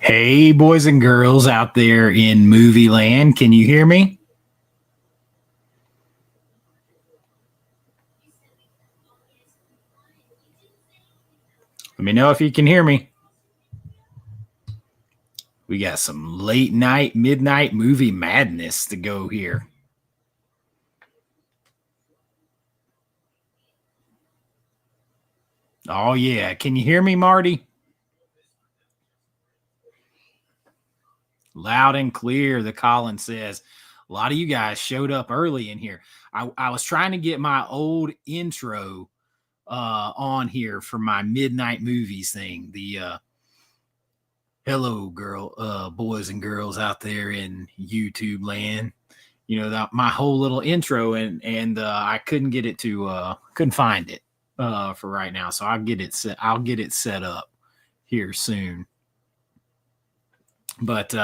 Hey, boys and girls out there in movie land, can you hear me? Let me know if you can hear me. We got some late night, midnight movie madness to go here. Oh, yeah. Can you hear me, Marty? Loud and clear, the Colin says. A lot of you guys showed up early in here. I was trying to get my old intro on here for my midnight movies thing. The hello, boys and girls out there in YouTube land. My whole little intro, and I couldn't get it to couldn't find it for right now, so I'll get it set up here soon. But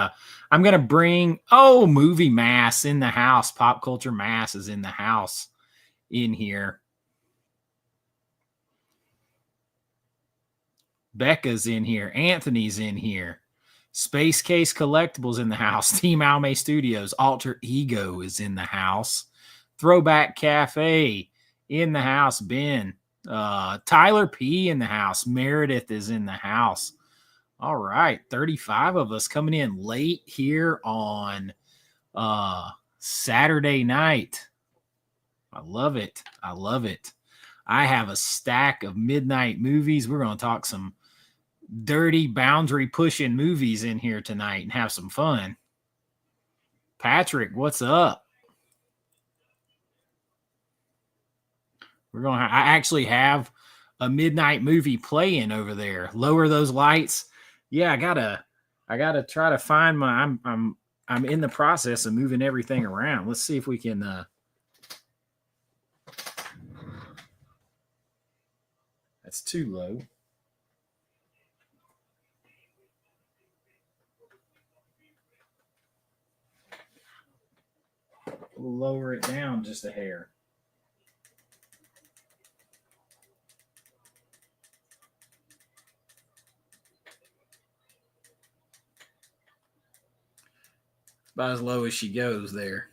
I'm gonna bring movie mass in the house. Pop culture mass is in the house in here. Becca's in here. Anthony's in here. Space Case Collectibles in the house. Team Alme Studios. Alter Ego is in the house. Throwback Cafe in the house. Ben. Tyler P in the house. Meredith is in the house. All right. 35 of us coming in late here on Saturday night. I love it. I love it. I have a stack of midnight movies. We're going to talk some dirty boundary pushing movies in here tonight and have some fun. Patrick, what's up? I actually have a midnight movie playing over there. Lower those lights. Yeah, I gotta try to find my. I'm in the process of moving everything around. Let's see if we can. That's too low. We'll lower it down just a hair. About as low as she goes there.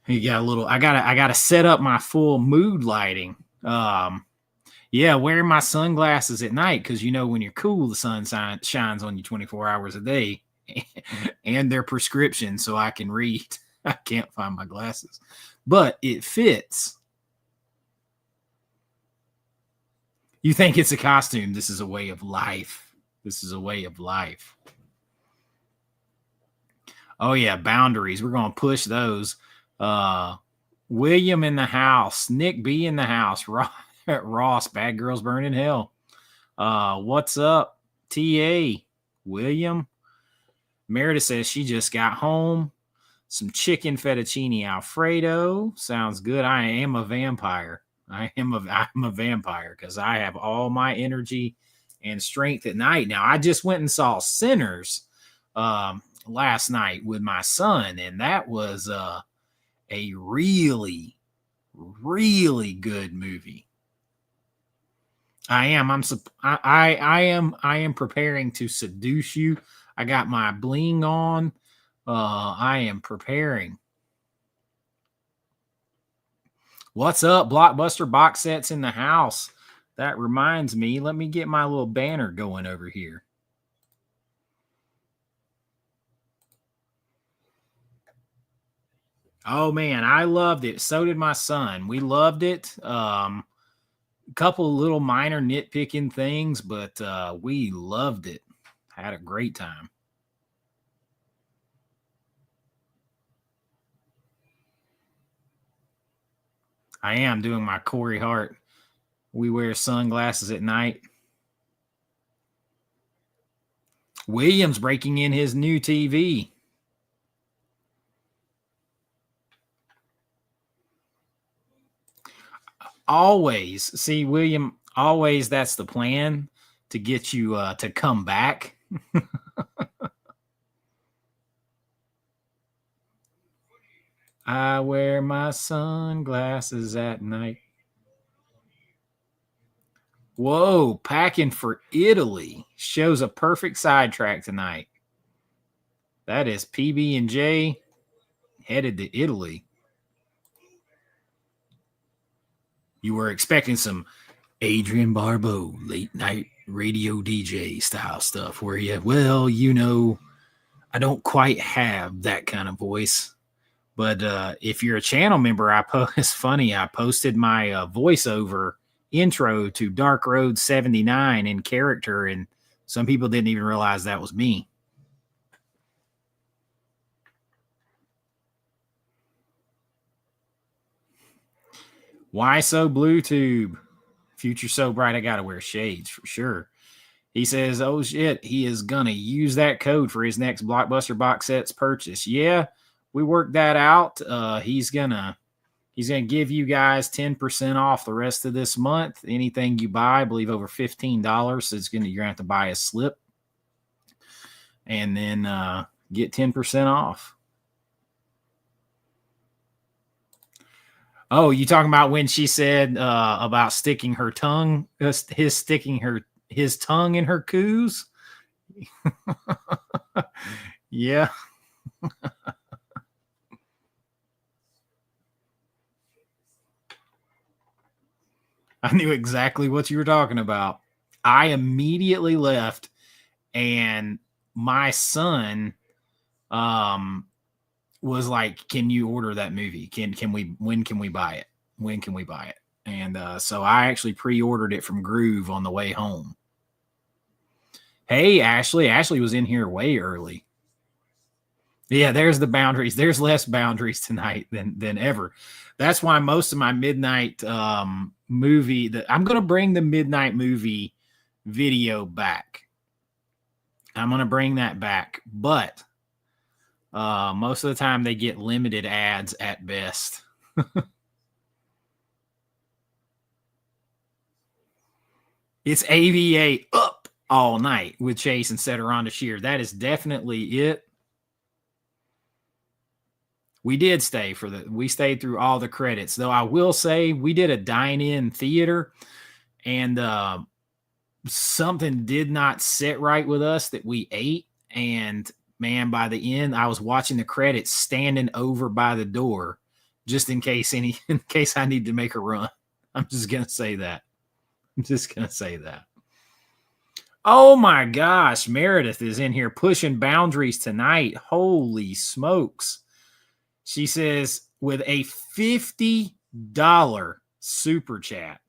You got a little. I gotta set up my full mood lighting. Yeah, wearing my sunglasses at night because when you're cool, the sun shines on you 24 hours a day, and they're prescription, so I can read. I can't find my glasses, but it fits. You think it's a costume? This is a way of life. This is a way of life. Oh yeah, boundaries. We're gonna push those. William in the house. Nick B in the house. Ross, Bad Girls Burn in Hell. What's up? TA. William. Meredith says she just got home. Some chicken fettuccine Alfredo. Sounds good. I am a vampire. I'm a vampire because I have all my energy and strength at night. Now, I just went and saw Sinners last night with my son, and that was a really, really good movie. I am preparing to seduce you. I got my bling on. I am preparing. What's up? Blockbuster box sets in the house. That reminds me, let me get my little banner going over here. Oh man, I loved it. So did my son. We loved it. Couple little minor nitpicking things, but we loved it. Had a great time. I am doing my Corey Hart. We wear sunglasses at night. Williams breaking in his new TV. Always, see, William, always that's the plan to get you to come back. I wear my sunglasses at night. Whoa, packing for Italy. Shows a perfect sidetrack tonight. That is PB&J headed to Italy. You were expecting some Adrian Barbeau late night radio DJ style stuff, were you? Well, I don't quite have that kind of voice. But if you're a channel member, it's funny. I posted my voiceover intro to Dark Road 79 in character, and some people didn't even realize that was me. Why so blue tube? Future so bright, I gotta wear shades for sure. He says, oh shit, he is gonna use that code for his next Blockbuster box sets purchase. Yeah, we worked that out. He's gonna give you guys 10% off the rest of this month. Anything you buy, I believe over $15, you're gonna have to buy a slip and then get 10% off. Oh, you talking about when she said about sticking her tongue, his tongue in her coos? Yeah. I knew exactly what you were talking about. I immediately left, and my son was like, can you order that movie? When can we buy it? When can we buy it? And so I actually pre-ordered it from Groove on the way home. Hey, Ashley. Ashley was in here way early. Yeah, there's the boundaries. There's less boundaries tonight than ever. That's why most of my midnight movie, I'm going to bring the midnight movie video back. I'm going to bring that back. But most of the time they get limited ads at best. It's AVA up all night with Chase and Setaronda Shear. That is definitely it. We did stay we stayed through all the credits, though I will say we did a dine-in theater, and something did not sit right with us that we ate. And man, by the end, I was watching the credits standing over by the door just in case I need to make a run. I'm just going to say that. Oh my gosh, Meredith is in here pushing boundaries tonight. Holy smokes. She says, with a $50 super chat,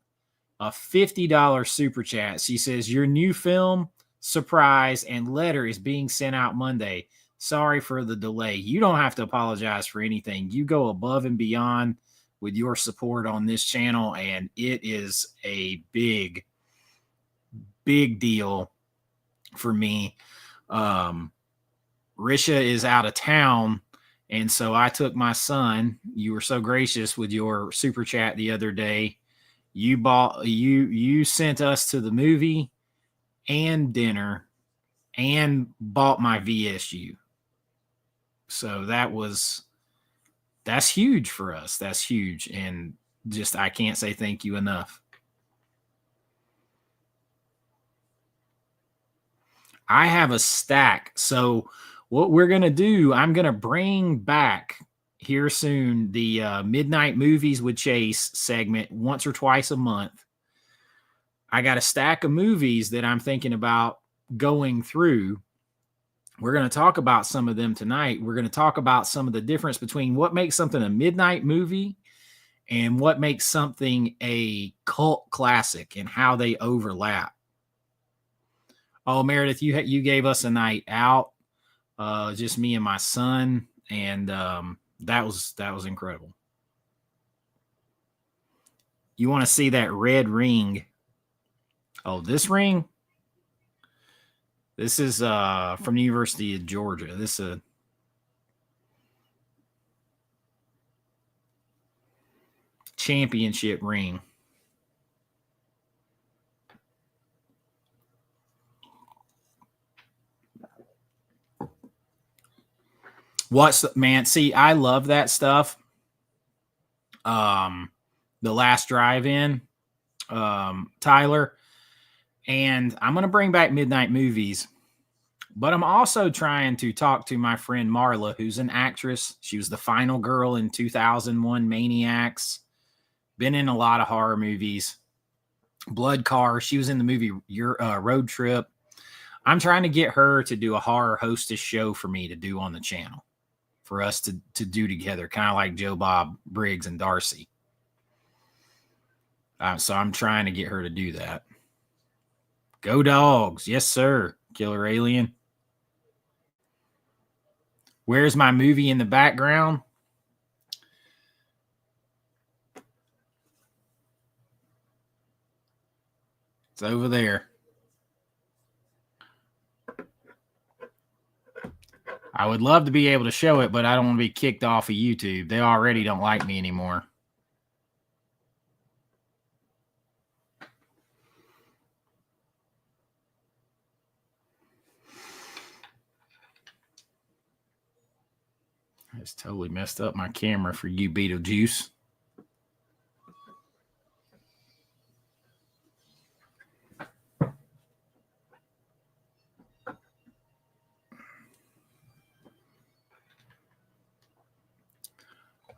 she says, your new film, surprise, and letter is being sent out Monday. Sorry for the delay. You don't have to apologize for anything. You go above and beyond with your support on this channel, and it is a big, big deal for me. Risha is out of town, and so I took my son. You were so gracious with your super chat the other day. You sent us to the movie and dinner and bought my VSU. So that's huge for us. That's huge. And just, I can't say thank you enough. I have a stack. So what we're going to do, I'm going to bring back here soon the Midnight Movies with Chase segment once or twice a month. I got a stack of movies that I'm thinking about going through. We're going to talk about some of them tonight. We're going to talk about some of the difference between what makes something a midnight movie and what makes something a cult classic and how they overlap. Oh, Meredith, you gave us a night out, just me and my son, and that was incredible. You want to see that red ring? Oh, this ring? This is from the University of Georgia. This is a championship ring. Man, see, I love that stuff. The Last Drive-In, Tyler, And I'm going to bring back midnight movies, but I'm also trying to talk to my friend Marla, who's an actress. She was the final girl in 2001 Maniacs, been in a lot of horror movies. Blood Car, she was in the movie Road Trip. I'm trying to get her to do a horror hostess show for me to do on the channel, for us to do together, kind of like Joe Bob Briggs and Darcy. So I'm trying to get her to do that. Go Dogs. Yes, sir. Killer Alien. Where's my movie in the background? It's over there. I would love to be able to show it, but I don't want to be kicked off of YouTube. They already don't like me anymore. I just totally messed up my camera for you, Beetlejuice.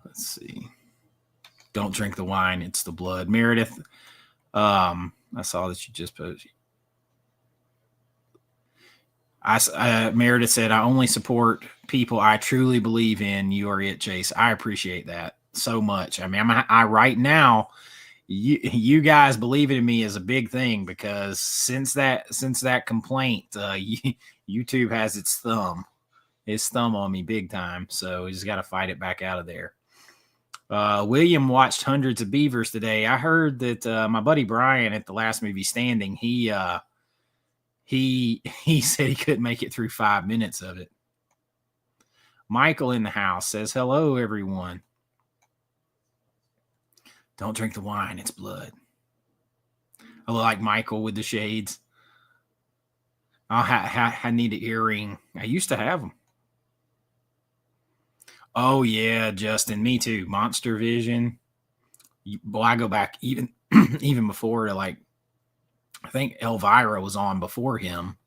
Let's see. Don't drink the wine, it's the blood. Meredith, I saw that you just posted. Meredith said, I only support people I truly believe in. You are it, Chase. I appreciate that so much. I mean, I right now, you guys believing in me is a big thing, because since that complaint, YouTube has its thumb on me big time. So we just got to fight it back out of there. William watched Hundreds of Beavers today. I heard that my buddy Brian at the last movie standing, he said he couldn't make it through 5 minutes of it. Michael in the house says, hello, everyone. Don't drink the wine, it's blood. I look like Michael with the shades. I need an earring. I used to have them. Oh, yeah, Justin, me too. Monster Vision. Well, I go back even before to, like, I think Elvira was on before him,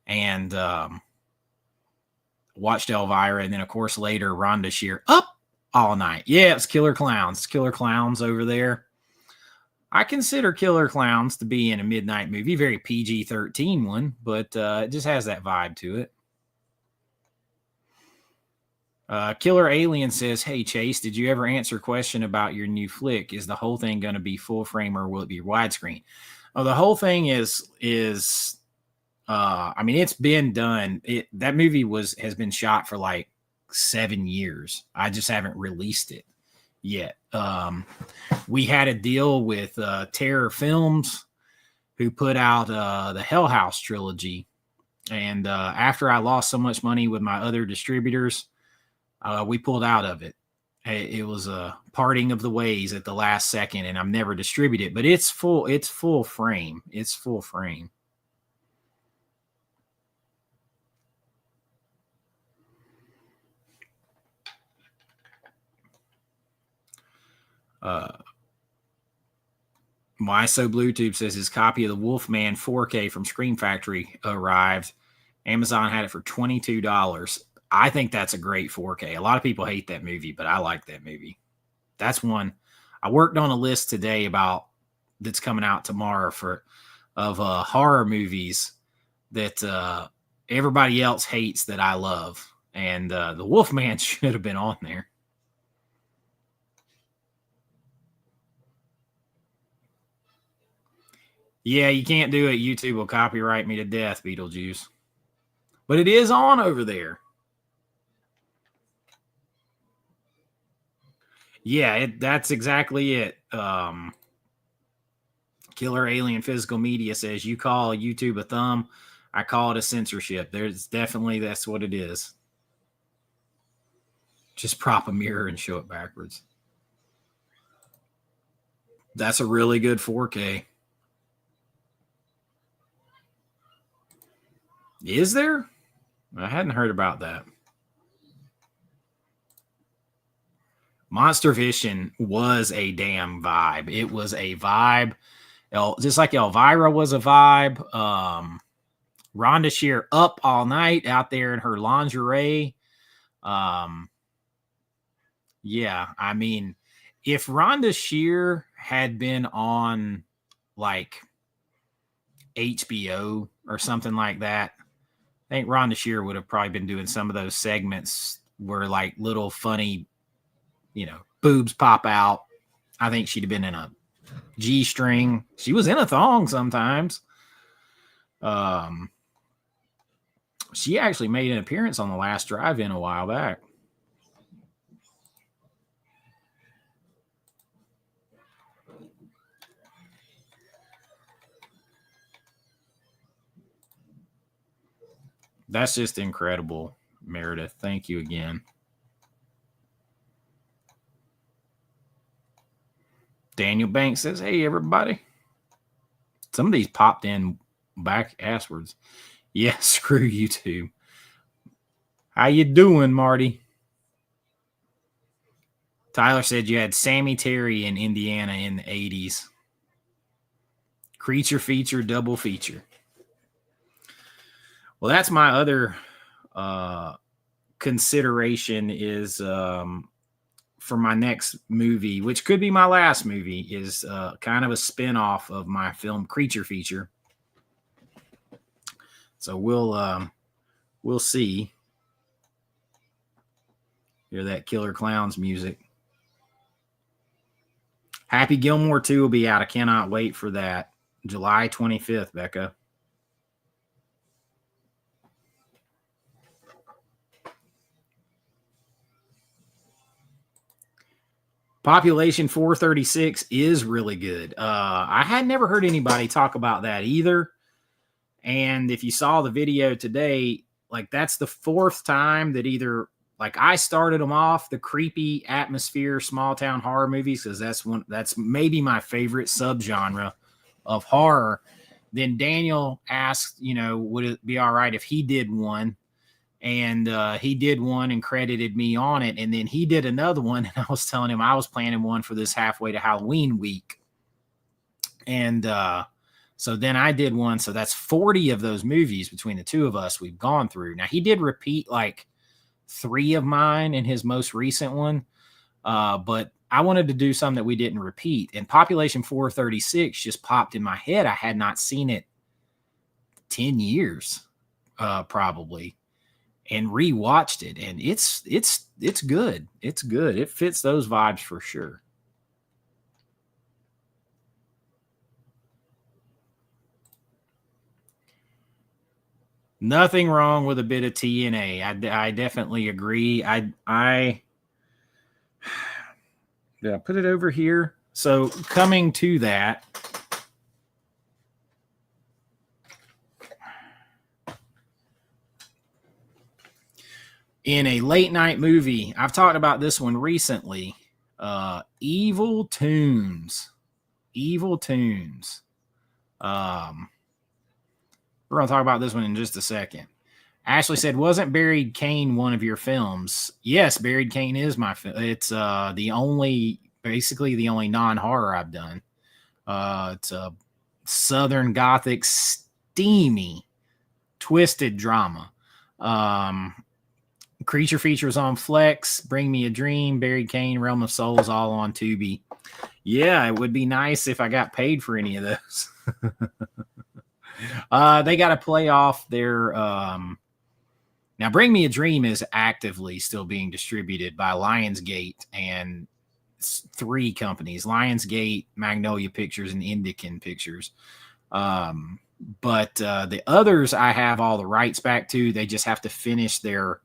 and watched Elvira, and then, of course, later, Rhonda Shear, Up All Night. Yeah, it's Killer Clowns. It's Killer Clowns over there. I consider Killer Clowns to be in a midnight movie, very PG-13 one, but it just has that vibe to it. Killer Alien says, hey, Chase, did you ever answer a question about your new flick? Is the whole thing going to be full frame, or will it be widescreen? Oh, the whole thing is I mean, it's been done. That movie has been shot for like 7 years. I just haven't released it yet. We had a deal with Terror Films, who put out the Hell House trilogy. And after I lost so much money with my other distributors, we pulled out of it. It was a parting of the ways at the last second, and I'm never distributed, but it's full frame. It's full frame. Why So Bluetooth says his copy of the Wolfman 4K from Scream Factory arrived. Amazon had it for $22. I think that's a great 4K. A lot of people hate that movie, but I like that movie. That's one. I worked on a list today that's coming out tomorrow of horror movies that everybody else hates that I love. And the Wolfman should have been on there. Yeah, you can't do it. YouTube will copyright me to death, Beetlejuice. But it is on over there. Yeah, that's exactly it. Killer Alien Physical Media says, you call YouTube a thumb, I call it a censorship. That's what it is. Just prop a mirror and show it backwards. That's a really good 4K. Is there? I hadn't heard about that. Monster Vision was a damn vibe. It was a vibe. Just like Elvira was a vibe. Rhonda Shear up all night out there in her lingerie. Yeah, I mean, if Rhonda Shear had been on like HBO or something like that, I think Rhonda Shear would have probably been doing some of those segments where like little funny, boobs pop out. I think she'd have been in a G-string. She was in a thong sometimes. She actually made an appearance on the last drive-in a while back. That's just incredible, Meredith. Thank you again. Daniel Banks says, hey, everybody. Some of these popped in back asswards. Yeah, screw YouTube. How you doing, Marty? Tyler said you had Sammy Terry in Indiana in the 80s. Creature feature, double feature. Well, that's my other consideration is for my next movie, which could be my last movie, is kind of a spin-off of my film Creature Feature. So we'll see. Hear that Killer Clowns music. Happy Gilmore 2 will be out. I cannot wait for that. July 25th, Becca. Population 436 is really good. I had never heard anybody talk about that either. And if you saw the video today, like that's the fourth time that either like I started them off the creepy atmosphere small town horror movies, because that's maybe my favorite subgenre of horror. Then Daniel asked, would it be all right if he did one? And he did one and credited me on it. And then he did another one. And I was telling him I was planning one for this halfway to Halloween week. And so then I did one. So that's 40 of those movies between the two of us we've gone through. Now, he did repeat like 3 of mine in his most recent one. But I wanted to do some that we didn't repeat. And Population 436 just popped in my head. I had not seen it 10 years, probably. And rewatched it, and it's good. It's good. It fits those vibes for sure. Nothing wrong with a bit of TNA. I definitely agree. I put it over here. So coming to that. In a late night movie, I've talked about this one recently. Evil Tunes. Evil Tunes. We're going to talk about this one in just a second. Ashley said, wasn't Buried Cane one of your films? Yes, Buried Cane is my film. It's basically the only non-horror I've done. It's a Southern Gothic, steamy, twisted drama. Creature features on Flex, Bring Me a Dream, Buried Cane, Realm of Souls, all on Tubi. Yeah, it would be nice if I got paid for any of those. They got to play off their... Now, Bring Me a Dream is actively still being distributed by Lionsgate and 3 companies, Lionsgate, Magnolia Pictures, and Indican Pictures. But the others I have all the rights back to. They just have to finish their...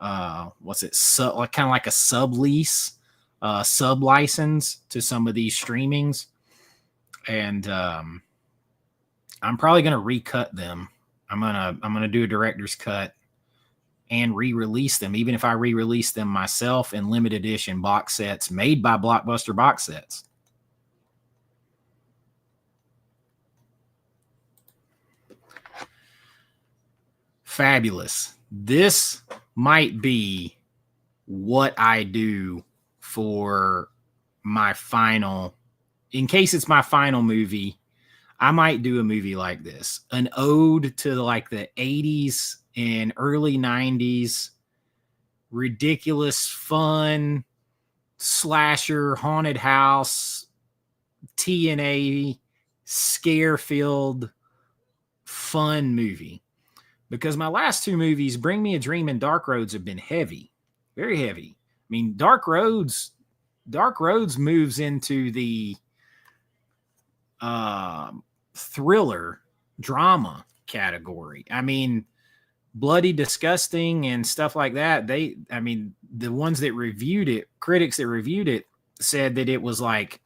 kind of like a sublease, sub license to some of these streamings. And I'm probably going to recut them. I'm going to do a director's cut and re-release them, even if I re-release them myself in limited edition box sets made by Blockbuster Box Sets. Fabulous. This might be what I do for my final, in case it's my final movie I might do a movie like this, an ode to like the 80s and early 90s, ridiculous, fun, slasher, haunted house, TNA, scare-filled, fun movie. Because my last two movies, Bring Me a Dream and Dark Roads, have been heavy, very heavy. I mean, Dark Roads moves into the thriller drama category. I mean, bloody, disgusting, and stuff like that. The ones that reviewed it, critics that reviewed it, said that it was like,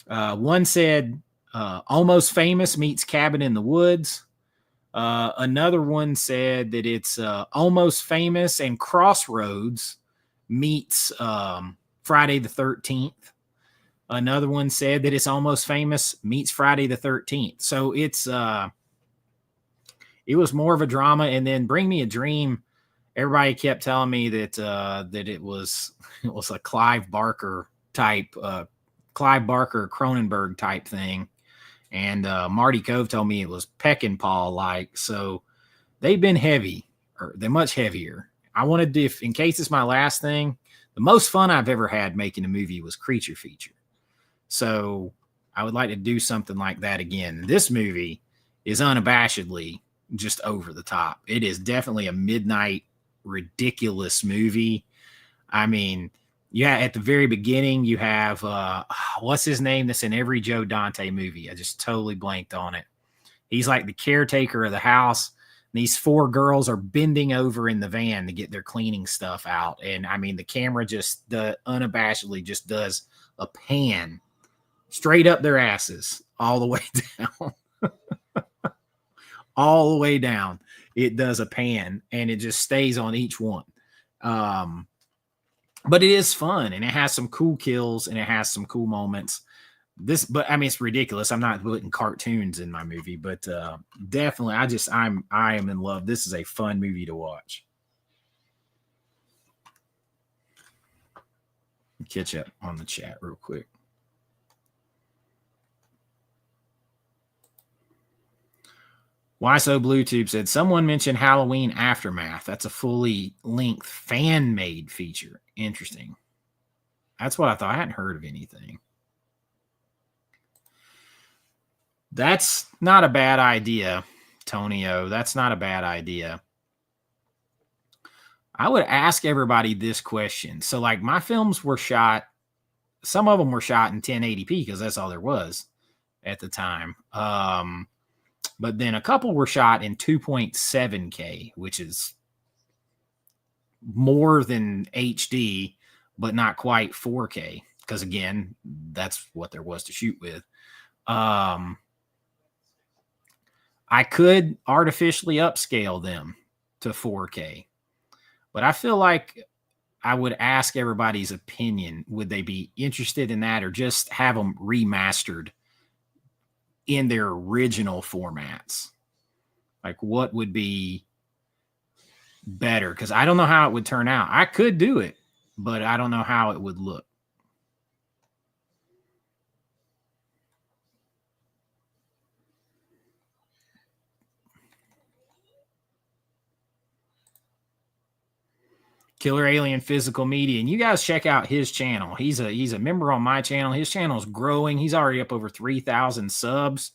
one said Almost Famous meets Cabin in the Woods. Another one said that it's Almost Famous and Crossroads meets Friday the 13th. Another one said that it's Almost Famous meets Friday the 13th. So it was more of a drama. And then Bring Me a Dream, everybody kept telling me that it was a Clive Barker Cronenberg type thing. And Marty Cove told me it was Peckinpah like. So they've been heavy, or they're much heavier. I wanted to, in case it's my last thing, the most fun I've ever had making a movie was Creature Feature. So I would like to do something like that again. This movie is unabashedly just over the top. It is definitely a midnight, ridiculous movie. I mean, yeah, at the very beginning, you have, what's his name that's in every Joe Dante movie? I just totally blanked on it. He's like the caretaker of the house. These four girls are bending over in the van to get their cleaning stuff out. And I mean, the camera just unabashedly just does a pan straight up their asses all the way down. All the way down. It does a pan and it just stays on each one. But it is fun and it has some cool kills and it has some cool moments. But I mean, it's ridiculous. I'm not putting cartoons in my movie, but definitely, I am in love. This is a fun movie to watch. Catch up on the chat real quick. Why So BlueTube said, someone mentioned Halloween Aftermath. That's a fully length fan made feature. Interesting. That's what I thought. I hadn't heard of anything. That's not a bad idea, Tonio. That's not a bad idea. I would ask everybody this question. So, like, my films were shot, some of them were shot in 1080p because that's all there was at the time. But then a couple were shot in 2.7K, which is more than HD, but not quite 4K. Because again, that's what there was to shoot with. I could artificially upscale them to 4K, but I feel like I would ask everybody's opinion. Would they be interested in that or just have them remastered in their original formats? Like, what would be better? Because I don't know how it would turn out. I could do it, but I don't know how it would look. Killer Alien Physical Media, and you guys check out his channel. He's a member on my channel. His channel is growing. He's already up over 3,000 subs.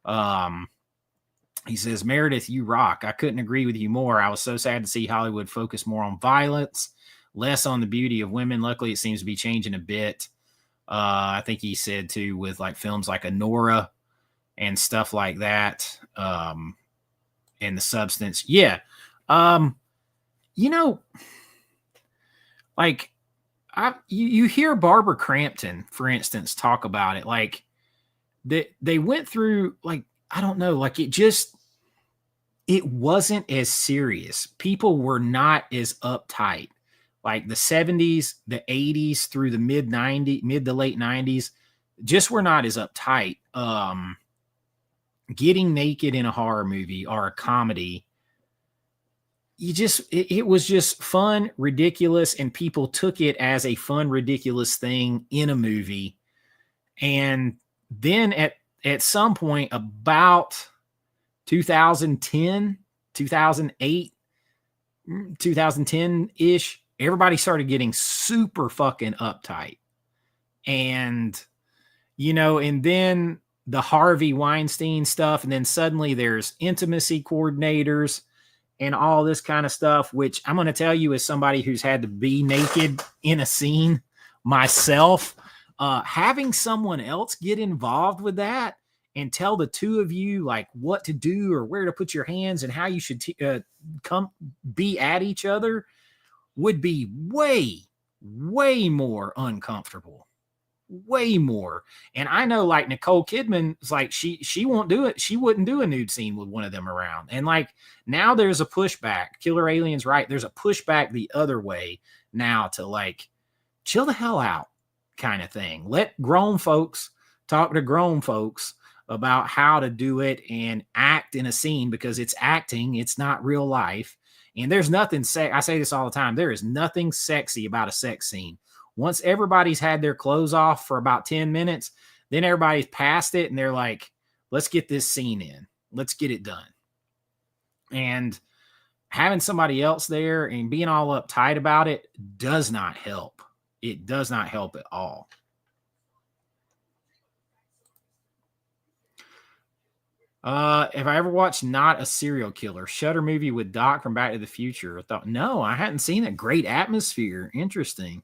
He says, Meredith, you rock. I couldn't agree with you more. I was so sad to see Hollywood focus more on violence, less on the beauty of women. Luckily, it seems to be changing a bit. I think he said too, with like films like Anora and stuff like that, and The Substance. Yeah. You know, like you hear Barbara Crampton, for instance, talk about it. Like they went through, like, I don't know, like it wasn't as serious. People were not as uptight. Like the 70s, the 80s through the mid to late 90s, just were not as uptight. Getting naked in a horror movie or a comedy, it was just fun, ridiculous, and people took it as a fun, ridiculous thing in a movie. And then at at some point about 2010, 2008, 2010-ish, everybody started getting super fucking uptight. And, and then the Harvey Weinstein stuff, and then suddenly there's intimacy coordinators and all this kind of stuff, which I'm going to tell you as somebody who's had to be naked in a scene myself, having someone else get involved with that and tell the two of you like what to do or where to put your hands and how you should come be at each other would be way, way more uncomfortable. Way more. And I know like Nicole Kidman is like, she won't do it. She wouldn't do a nude scene with one of them around. And like now there's a pushback. Killer Alien's right. There's a pushback the other way now to like chill the hell out kind of thing. Let grown folks talk to grown folks about how to do it and act in a scene, because it's acting. It's not real life. And there's nothing I say this all the time. There is nothing sexy about a sex scene. Once everybody's had their clothes off for about 10 minutes, then everybody's past it and they're like, let's get this scene in. Let's get it done. And having somebody else there and being all uptight about it does not help. It does not help at all. Have I ever watched Not a Serial Killer? Shudder movie with Doc from Back to the Future. I thought, no, I hadn't seen it. Great atmosphere. Interesting.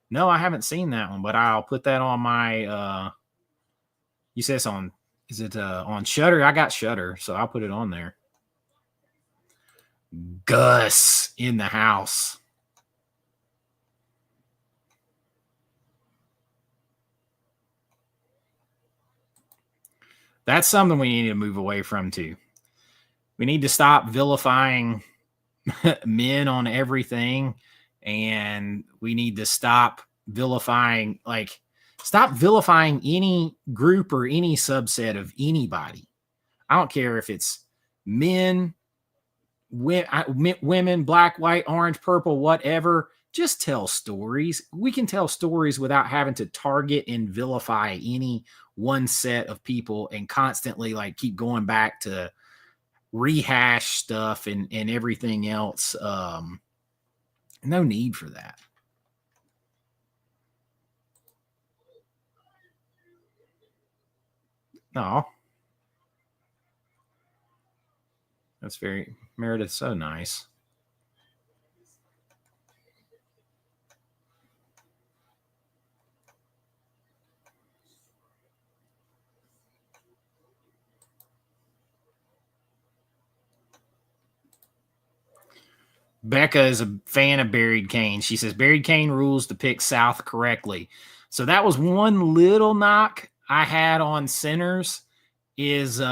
No, I haven't seen that one, but I'll put that on my, you said it's on, is it on Shudder? I got Shudder, so I'll put it on there. Gus in the house. That's something we need to move away from too. We need to stop vilifying men on everything. And we need to stop vilifying any group or any subset of anybody. I don't care if it's men, women, black, white, orange, purple, whatever. Just tell stories. We can tell stories without having to target and vilify any one set of people and constantly like keep going back to rehash stuff and everything else. No need for that. No. That's Meredith's so nice. Becca is a fan of Buried Cane. She says Buried Cane rules to pick South correctly. So that was one little knock I had on Sinners is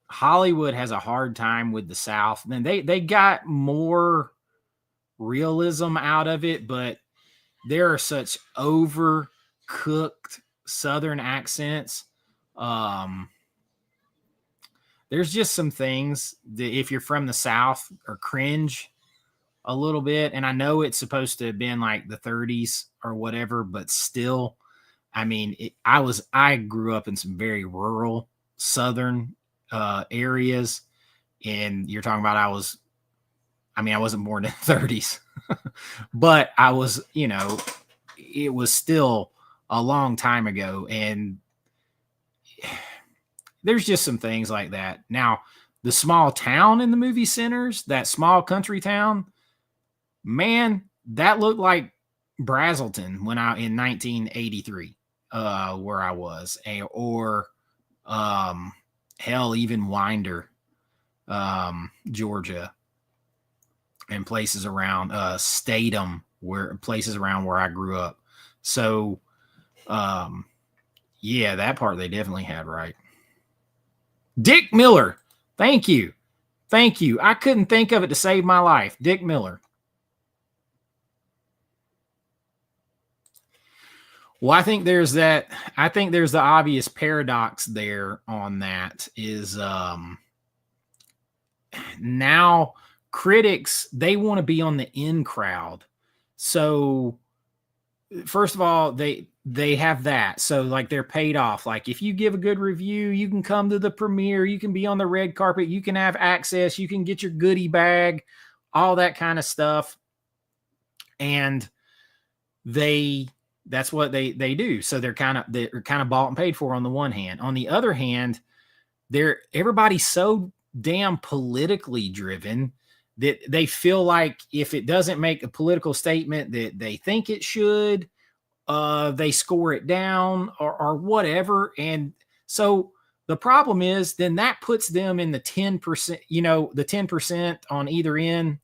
Hollywood has a hard time with the South. And they got more realism out of it, but there are such overcooked Southern accents. There's just some things that if you're from the South are cringe a little bit. And I know it's supposed to have been like the 30s or whatever, but still, I mean, I grew up in some very rural Southern areas, and you're talking about I wasn't born in the 30s, but I was, it was still a long time ago. And there's just some things like that. Now, the small town in the movie Sinners, that small country town, man, that looked like Brazelton in 1983, where I was, or hell, even Winder, Georgia, and places around Statham, places around where I grew up. So, yeah, that part they definitely had right. Dick Miller. Thank you. I couldn't think of it to save my life. Dick Miller. Well, I think there's the obvious paradox there on that is now critics, they want to be on the in crowd. So first of all, they have that. So like they're paid off. Like if you give a good review, you can come to the premiere, you can be on the red carpet, you can have access, you can get your goodie bag, all that kind of stuff. And that's what they do. So they're kind of bought and paid for on the one hand. On the other hand, everybody's so damn politically driven that they feel like if it doesn't make a political statement that they think it should, they score it down or whatever. And so the problem is then that puts them in the 10%, the 10% on either end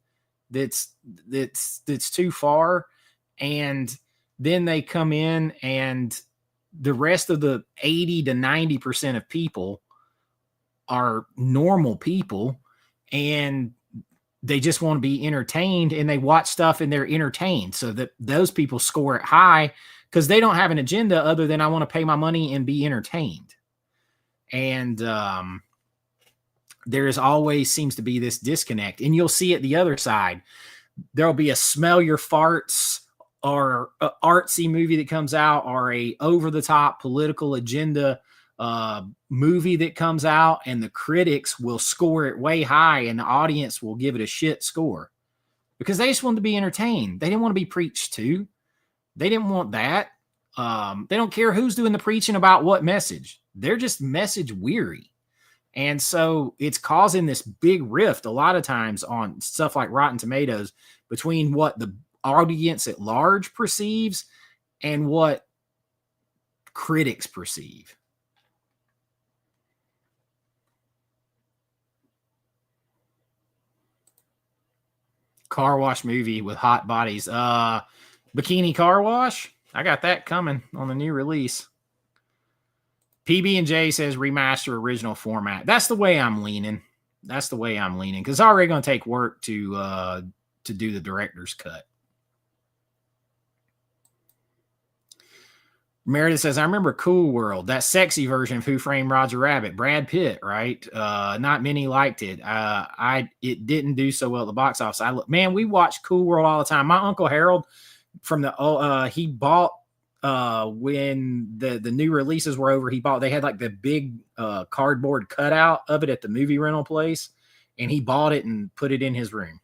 that's too far. And then they come in and the rest of the 80 to 90% of people are normal people and they just want to be entertained and they watch stuff and they're entertained. So that those people score it high because they don't have an agenda other than I want to pay my money and be entertained. And there is always seems to be this disconnect, and you'll see it the other side. There'll be a smell your farts or a artsy movie that comes out or a over the top political agenda movie that comes out, and the critics will score it way high and the audience will give it a shit score because they just want to be entertained. They didn't want to be preached to. They didn't want that. They don't care who's doing the preaching about what message. They're just message weary. And so it's causing this big rift a lot of times on stuff like Rotten Tomatoes between what the audience at large perceives and what critics perceive. Car wash movie with hot bodies. Bikini Car Wash. I got that coming on the new release. PB&J says remaster original format. That's the way I'm leaning. Because it's already going to take work to do the director's cut. Meredith says, I remember Cool World, that sexy version of Who Framed Roger Rabbit. Brad Pitt, right? Not many liked it. It didn't do so well at the box office. Man, we watch Cool World all the time. My Uncle Harold from he bought when the new releases were over, they had like the big cardboard cutout of it at the movie rental place, and he bought it and put it in his room.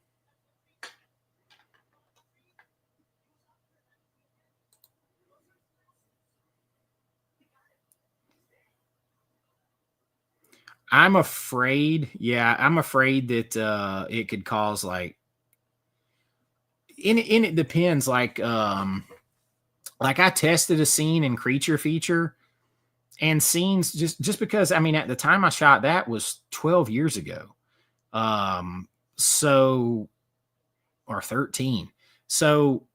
I'm afraid that it could cause like, and it depends. Like I tested a scene in Creature Feature, and scenes just because, I mean, at the time I shot that was 12 years ago. So, or 13. So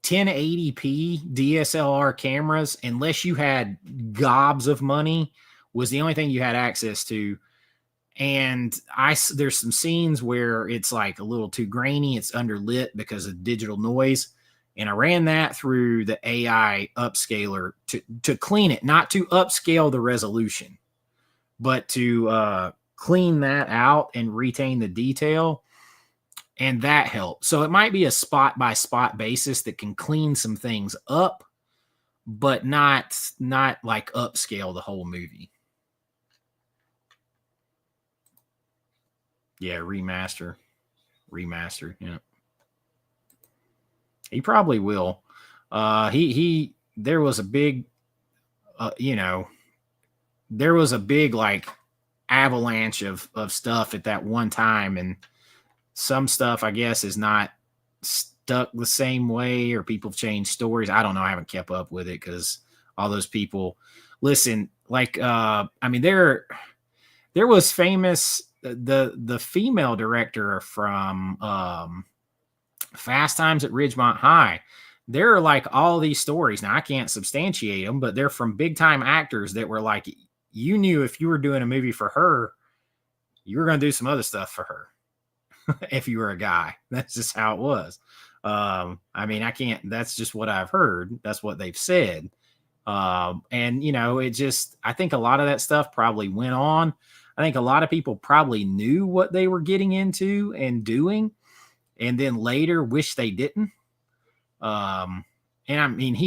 1080p DSLR cameras, unless you had gobs of money, was the only thing you had access to. And there's some scenes where it's like a little too grainy. It's underlit because of digital noise. And I ran that through the AI upscaler to clean it, not to upscale the resolution, but to clean that out and retain the detail. And that helped. So it might be a spot by spot basis that can clean some things up, but not like upscale the whole movie. Yeah, remaster. Yeah, he probably will. There was a big, there was a big like avalanche of stuff at that one time, and some stuff I guess is not stuck the same way, or people have changed stories. I don't know. I haven't kept up with it because all those people listen. Like, I mean, there was famous. The female director from Fast Times at Ridgemont High. There are like all these stories. Now I can't substantiate them, but they're from big time actors that were like, you knew if you were doing a movie for her, you were going to do some other stuff for her. If you were a guy, that's just how it was. I mean, I can't, that's just what I've heard. That's what they've said. And it just, I think a lot of that stuff probably went on. I think a lot of people probably knew what they were getting into and doing, and then later wish they didn't. And And I mean,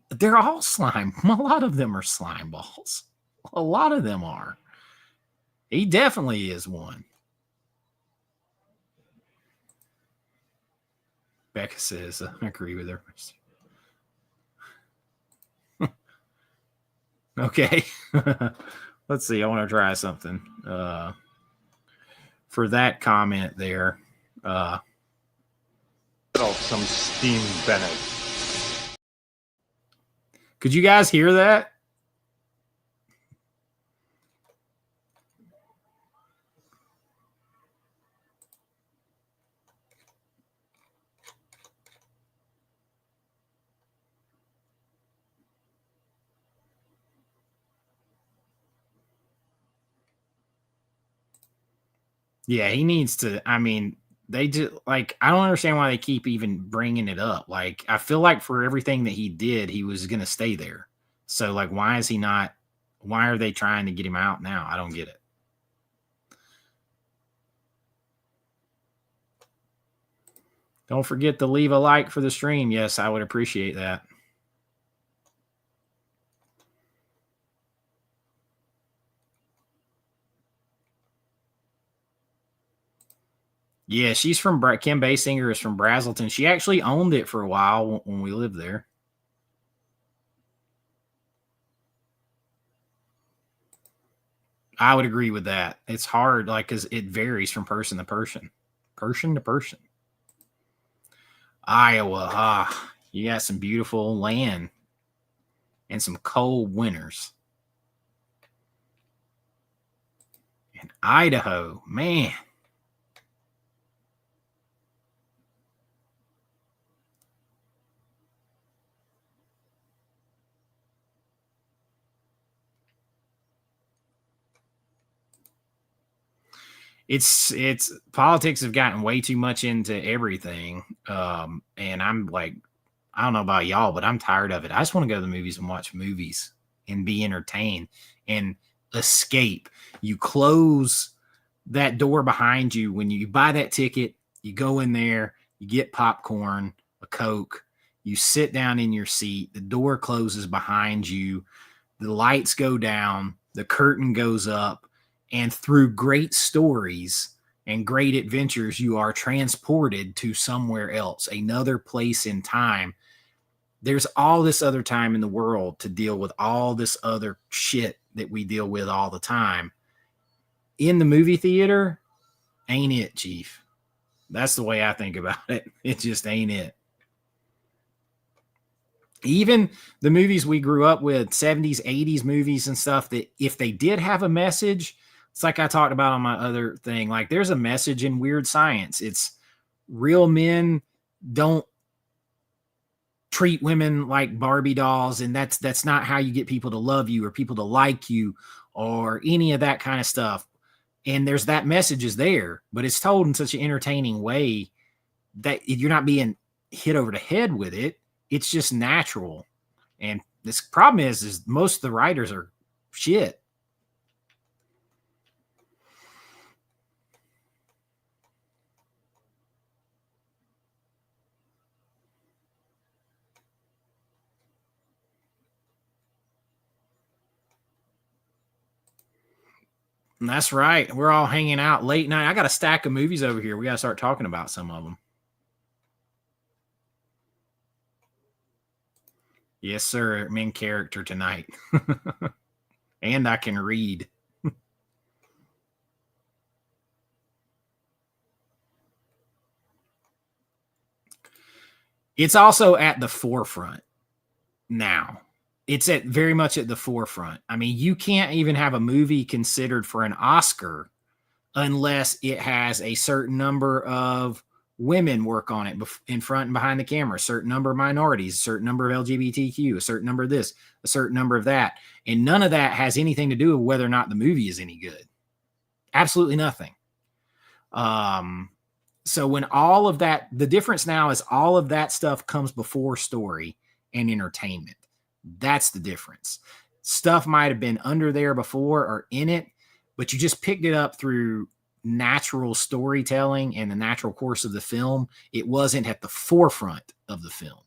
they're all slime. A lot of them are slime balls. A lot of them are. He definitely is one. Becca says, I agree with her. Okay. Let's see. I want to try something. For that comment there. Some steam, Bennett. Could you guys hear that? Yeah, he needs to. I mean, they just like, I don't understand why they keep even bringing it up. Like, I feel like for everything that he did, he was going to stay there. So, like, why is he not? Why are they trying to get him out now? I don't get it. Don't forget to leave a like for the stream. Yes, I would appreciate that. Yeah, she's from Kim Basinger is from Brazelton. She actually owned it for a while when we lived there. I would agree with that. It's hard, like, because it varies from person to person. Iowa, you got some beautiful land and some cold winters. And Idaho, man. It's politics have gotten way too much into everything. And I'm like, I don't know about y'all, but I'm tired of it. I just want to go to the movies and watch movies and be entertained and escape. You close that door behind you when you buy that ticket, you go in there, you get popcorn, a Coke, you sit down in your seat, the door closes behind you, the lights go down, the curtain goes up, and through great stories and great adventures, you are transported to somewhere else, another place in time. There's all this other time in the world to deal with all this other shit that we deal with all the time. In the movie theater, ain't it, Chief? That's the way I think about it. It just ain't it. Even the movies we grew up with, 70s, 80s movies and stuff, that if they did have a message, it's like I talked about on my other thing. Like, there's a message in Weird Science. It's real men don't treat women like Barbie dolls, and that's not how you get people to love you or people to like you or any of that kind of stuff. And there's that message is there, but it's told in such an entertaining way that you're not being hit over the head with it. It's just natural. And this problem is most of the writers are shit. And that's right. We're all hanging out late night. I got a stack of movies over here. We got to start talking about some of them. Yes, sir. I'm in character tonight. And I can read. It's also at the forefront now. It's very much at the forefront. I mean, you can't even have a movie considered for an Oscar unless it has a certain number of women work on it in front and behind the camera, a certain number of minorities, a certain number of LGBTQ, a certain number of this, a certain number of that. And none of that has anything to do with whether or not the movie is any good. Absolutely nothing. So when all of that, the difference now is all of that stuff comes before story and entertainment. That's the difference. Stuff might have been under there before or in it, but you just picked it up through natural storytelling and the natural course of the film, it wasn't at the forefront of the film.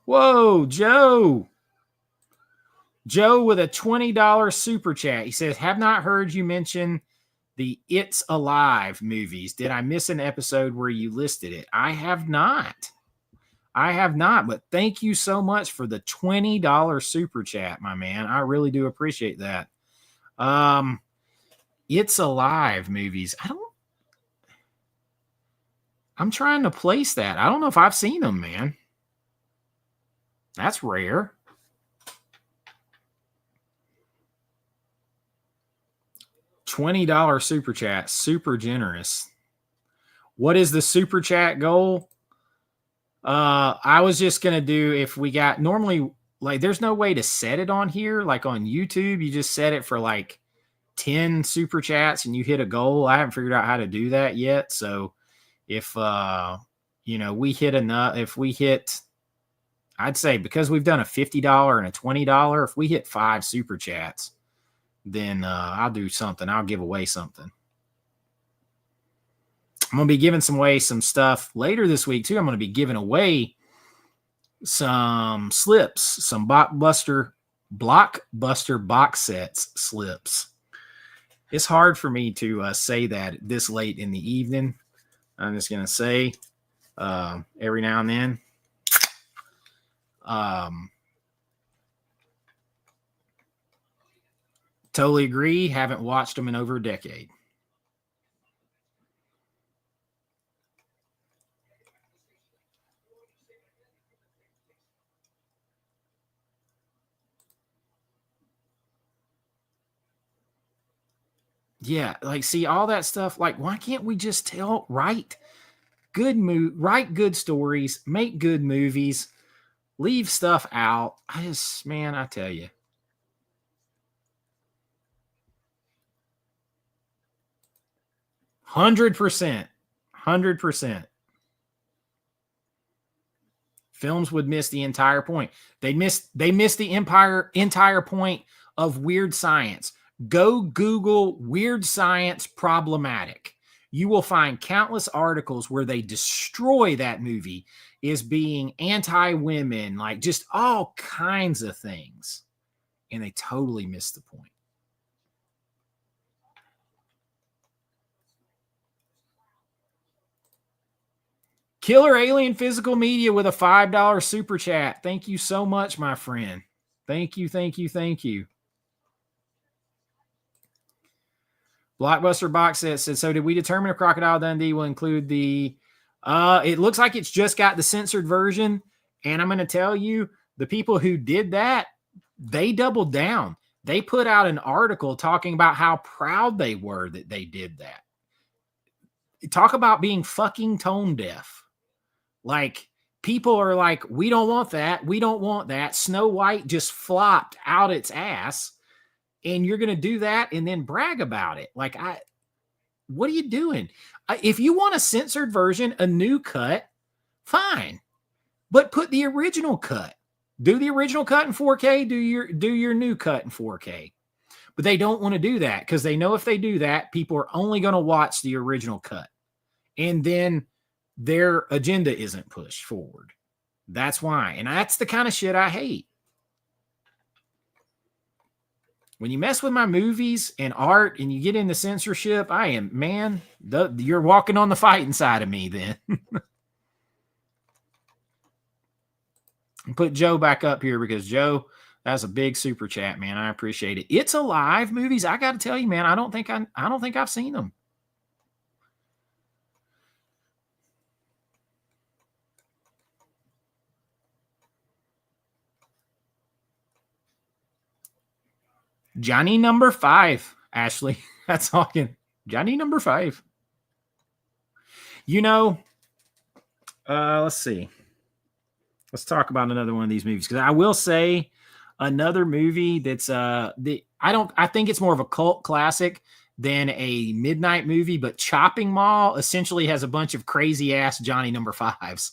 Whoa, Joe. Joe with a $20 super chat. He says, have not heard you mention the It's Alive movies. Did I miss an episode where you listed it? I have not. But thank you so much for the $20 super chat, my man. I really do appreciate that. It's Alive movies. I'm trying to place that. I don't know if I've seen them, man. That's rare. $20 super chat. Super generous. What is the super chat goal? I was just going to do, if we got, normally, like, there's no way to set it on here. Like on YouTube, you just set it for like 10 super chats and you hit a goal. I haven't figured out how to do that yet. So if, we hit enough, if we hit, I'd say because we've done a $50 and a $20, if we hit 5 super chats, then I'll do something. I'll give away something. I'm going to be giving some stuff later this week too. I'm going to be giving away some slips, some blockbuster box sets slips. It's hard for me to say that this late in the evening. I'm just going to say every now and then. Totally agree. Haven't watched them in over a decade. Yeah, like, see, all that stuff, like, why can't we just write good stories, make good movies, leave stuff out? I tell you. $100%. Films would miss the entire point. They miss the entire point of weird science. Go Google weird science problematic. You will find countless articles where they destroy that movie as being anti-women, like just all kinds of things. And they totally miss the point. Killer Alien Physical Media with a $5 super chat. Thank you so much, my friend. Thank you. Blockbuster Box Set said, so did we determine if Crocodile Dundee will include the... it looks like it's just got the censored version. And I'm going to tell you, the people who did that, they doubled down. They put out an article talking about how proud they were that they did that. Talk about being fucking tone deaf. Like, people are like, we don't want that. We don't want that. Snow White just flopped out its ass. And you're going to do that and then brag about it. Like, what are you doing? If you want a censored version, a new cut, fine. But put the original cut. Do the original cut in 4K. Do your new cut in 4K. But they don't want to do that because they know if they do that, people are only going to watch the original cut. And then their agenda isn't pushed forward. That's why. And that's the kind of shit I hate. When you mess with my movies and art and you get into censorship, you're walking on the fighting side of me then. Put Joe back up here because Joe, that's a big super chat, man. I appreciate it. It's Alive movies. I got to tell you, man, I don't think I've seen them. Johnny number 5, Ashley. That's talking. Johnny number 5. Let's see. Let's talk about another one of these movies because I will say another movie that's I think it's more of a cult classic than a midnight movie, but Chopping Mall essentially has a bunch of crazy ass Johnny number 5s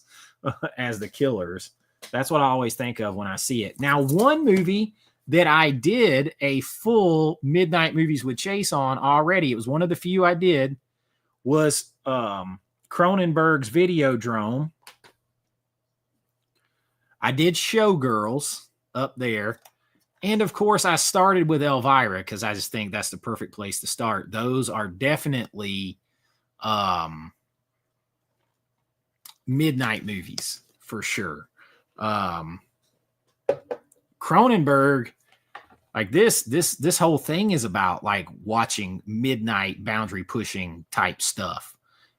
as the killers. That's what I always think of when I see it. Now, one movie that I did a full Midnight Movies with Chase on already, it was one of the few I did, was Cronenberg's Videodrome. I did Showgirls up there. And of course, I started with Elvira because I just think that's the perfect place to start. Those are definitely midnight movies for sure. Cronenberg, like this whole thing is about like watching midnight boundary pushing type stuff,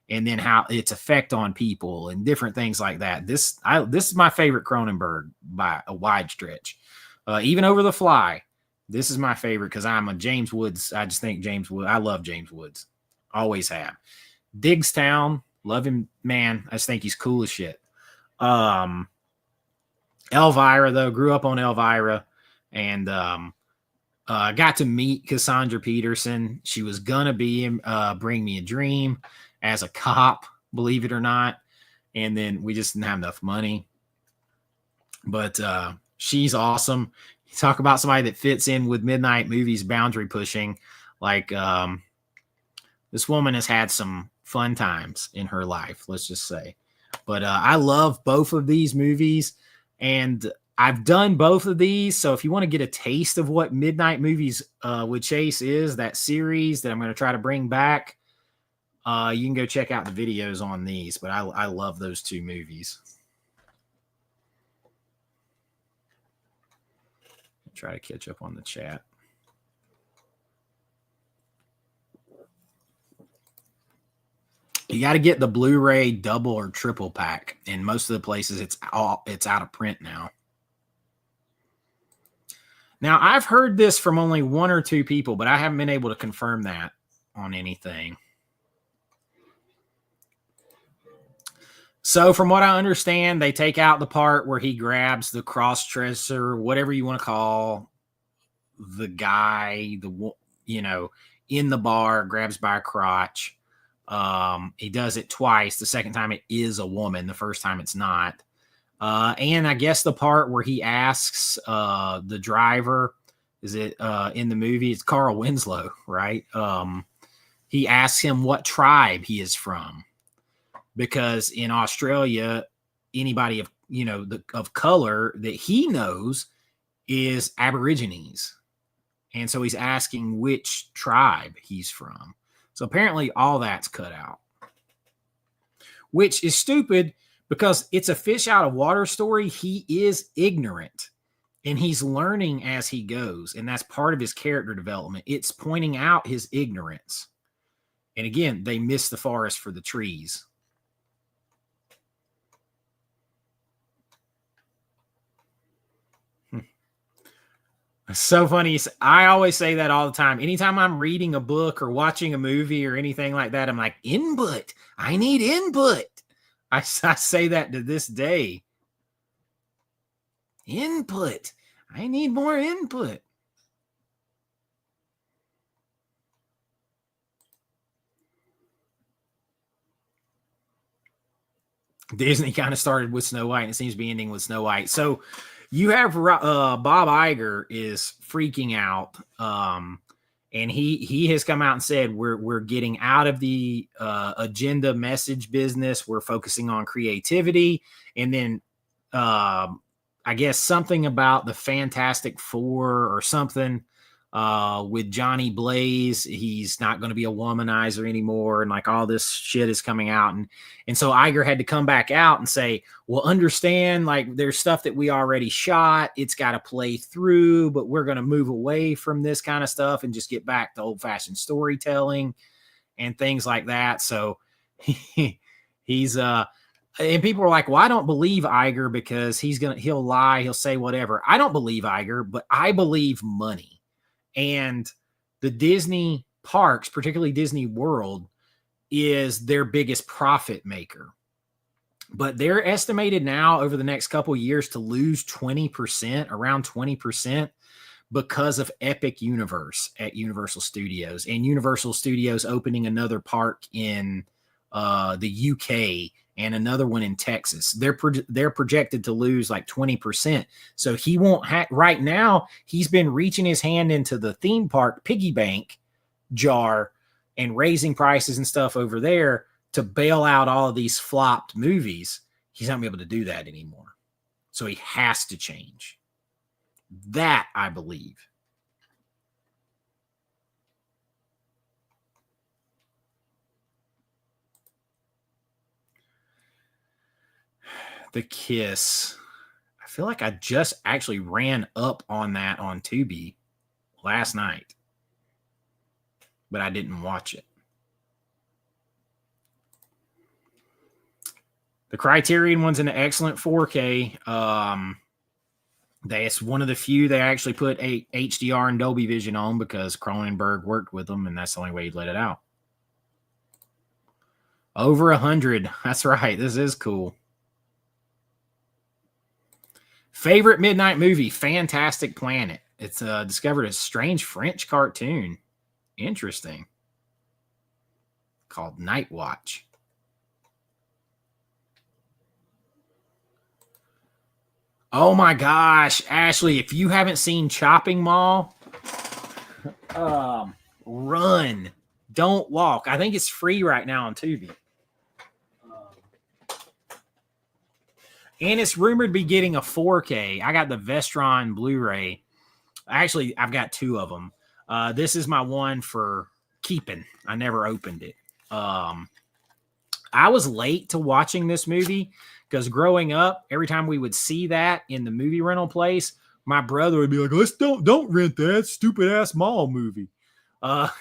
and then how its effect on people and different things like that. This is my favorite Cronenberg by a wide stretch. Even Over the Fly, this is my favorite because I'm a James Woods. I just think James Woods. I love James Woods. Always have. Diggstown, love him, man. I just think he's cool as shit. Elvira, though, grew up on Elvira, and got to meet Cassandra Peterson. She was gonna be in Bring Me a Dream as a cop, believe it or not, and then we just didn't have enough money. But she's awesome. You talk about somebody that fits in with midnight movies, boundary pushing. Like this woman has had some fun times in her life, let's just say. But I love both of these movies, and I've done both of these. So if you want to get a taste of what Midnight Movies with Chase is, that series that I'm going to try to bring back, you can go check out the videos on these. But I love those two movies. Try to catch up on the chat. You got to get the Blu-ray double or triple pack. In most of the places, it's out of print now. Now, I've heard this from only one or two people, but I haven't been able to confirm that on anything. So from what I understand, they take out the part where he grabs the cross-dresser, whatever you want to call the guy, in the bar, grabs by a crotch. He does it twice. The second time it is a woman. The first time it's not. And I guess the part where he asks the driver, is it in the movie? It's Carl Winslow, right? He asks him what tribe he is from. Because in Australia, anybody of color that he knows is Aborigines. And so he's asking which tribe he's from. So apparently all that's cut out. Which is stupid because it's a fish out of water story. He is ignorant and he's learning as he goes. And that's part of his character development. It's pointing out his ignorance. And again, they miss the forest for the trees. So funny. I always say that all the time. Anytime I'm reading a book or watching a movie or anything like that, I'm like, input. I need input. I say that to this day. Input. I need more input. Disney kind of started with Snow White and it seems to be ending with Snow White. So you have Bob Iger is freaking out, and he has come out and said we're getting out of the agenda message business. We're focusing on creativity, and then I guess something about the Fantastic Four or something with Johnny Blaze. He's not going to be a womanizer anymore, and like all this shit is coming out, and so Iger had to come back out and say, well, understand, like there's stuff that we already shot. It's got to play through, but we're going to move away from this kind of stuff and just get back to old-fashioned storytelling and things like that. So he's and people are like, well, I don't believe Iger because he'll lie, he'll say whatever. I don't believe Iger, but I believe money. And the Disney parks, particularly Disney World, is their biggest profit maker. But they're estimated now over the next couple of years to lose 20%, around 20%, because of Epic Universe at Universal Studios. And Universal Studios opening another park in the UK, and another one in Texas. They're projected to lose like 20%. So he won't right now. He's been reaching his hand into the theme park piggy bank jar and raising prices and stuff over there to bail out all of these flopped movies. He's not able to do that anymore. So he has to change. That I believe. The Kiss. I feel like I just actually ran up on that on Tubi last night, but I didn't watch it. The Criterion one's an excellent 4K. It's one of the few they actually put a HDR and Dolby Vision on because Cronenberg worked with them, and that's the only way he let it out. Over 100. That's right. This is cool. Favorite midnight movie, Fantastic Planet. It's discovered a strange French cartoon. Interesting. Called Night Watch. Oh my gosh, Ashley, if you haven't seen Chopping Mall, run. Don't walk. I think it's free right now on Tubi. And it's rumored to be getting a 4K. I got the Vestron Blu-ray. Actually, I've got two of them. This is my one for keeping. I never opened it. I was late to watching this movie because growing up, every time we would see that in the movie rental place, my brother would be like, "Let's don't rent that stupid ass mall movie."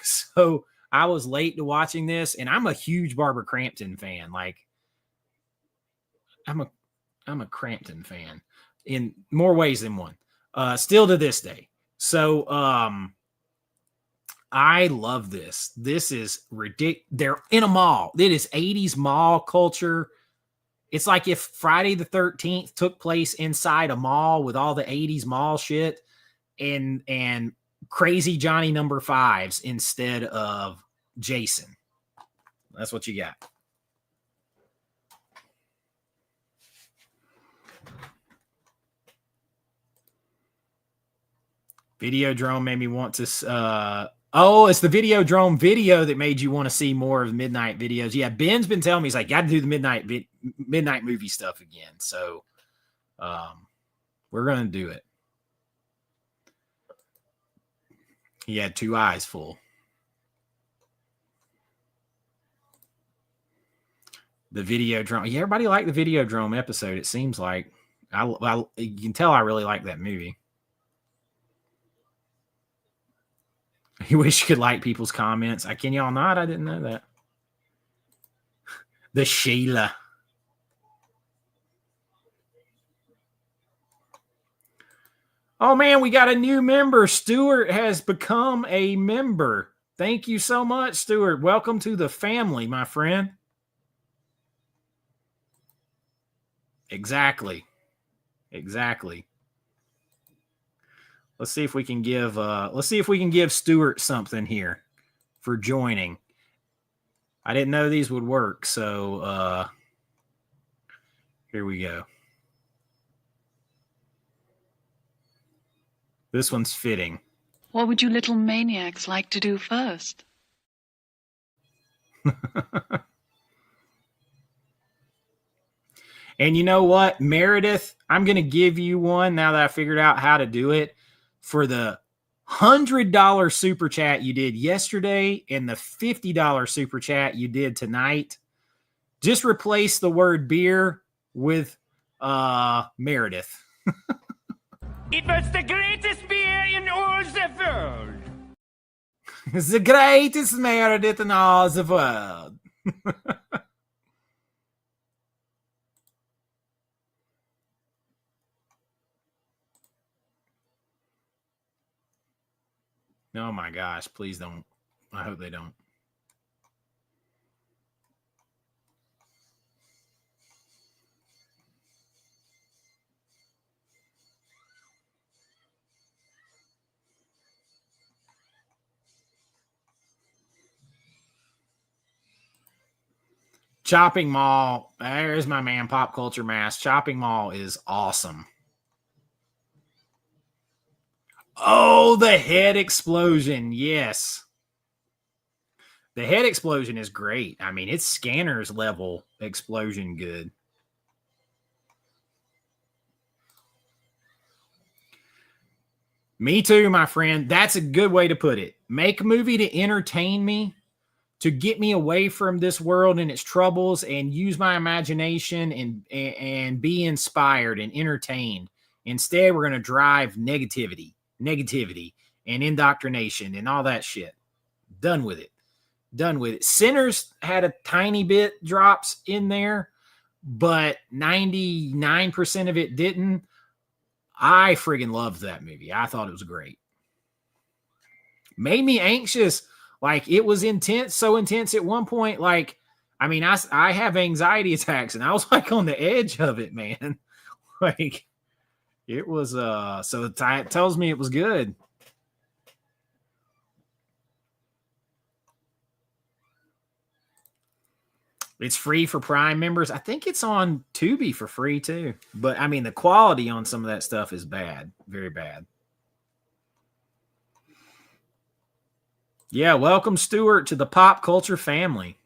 So I was late to watching this, and I'm a huge Barbara Crampton fan. Like, I'm a Crampton fan in more ways than one. Still to this day. So I love this. This is ridiculous. They're in a mall. It is 80s mall culture. It's like if Friday the 13th took place inside a mall with all the 80s mall shit and crazy Johnny number fives instead of Jason. That's what you got. Videodrome made me want to it's the Videodrome video that made you want to see more of midnight videos. Yeah, Ben's been telling me, he's like, got to do the midnight movie stuff again. So we're going to do it. He had two eyes full. The Videodrome. Yeah, everybody liked the Videodrome episode, it seems like. You can tell I really like that movie. You wish you could like people's comments. Can y'all not? I didn't know that. The Sheila. Oh, man, we got a new member. Stuart has become a member. Thank you so much, Stuart. Welcome to the family, my friend. Exactly. Let's see if we can give Stuart something here for joining. I didn't know these would work, so here we go. This one's fitting. What would you little maniacs like to do first? And you know what, Meredith, I'm going to give you one now that I figured out how to do it for the $100 super chat you did yesterday and the $50 super chat you did tonight. Just replace the word beer with Meredith. It was the greatest beer in all the world. It's the greatest Meredith in all the world. Oh my gosh, please don't. I hope they don't. Chopping Mall. There's my man, Pop Culture Mask. Chopping Mall is awesome. Oh, the head explosion. Yes. The head explosion is great. I mean, it's Scanners level explosion good. Me too, my friend. That's a good way to put it. Make a movie to entertain me, to get me away from this world and its troubles, and use my imagination and be inspired and entertained. Instead, we're going to drive negativity and indoctrination and all that shit. Done with it. Sinners had a tiny bit drops in there, but 99% of it didn't. I friggin' loved that movie. I thought it was great. Made me anxious. Like, it was intense, so intense at one point. Like, I mean, I have anxiety attacks, and I was like on the edge of it, man. Like, it was, so it tells me it was good. It's free for Prime members. I think it's on Tubi for free too. But I mean, the quality on some of that stuff is bad. Very bad. Yeah, welcome, Stuart, to the Pop Culture family.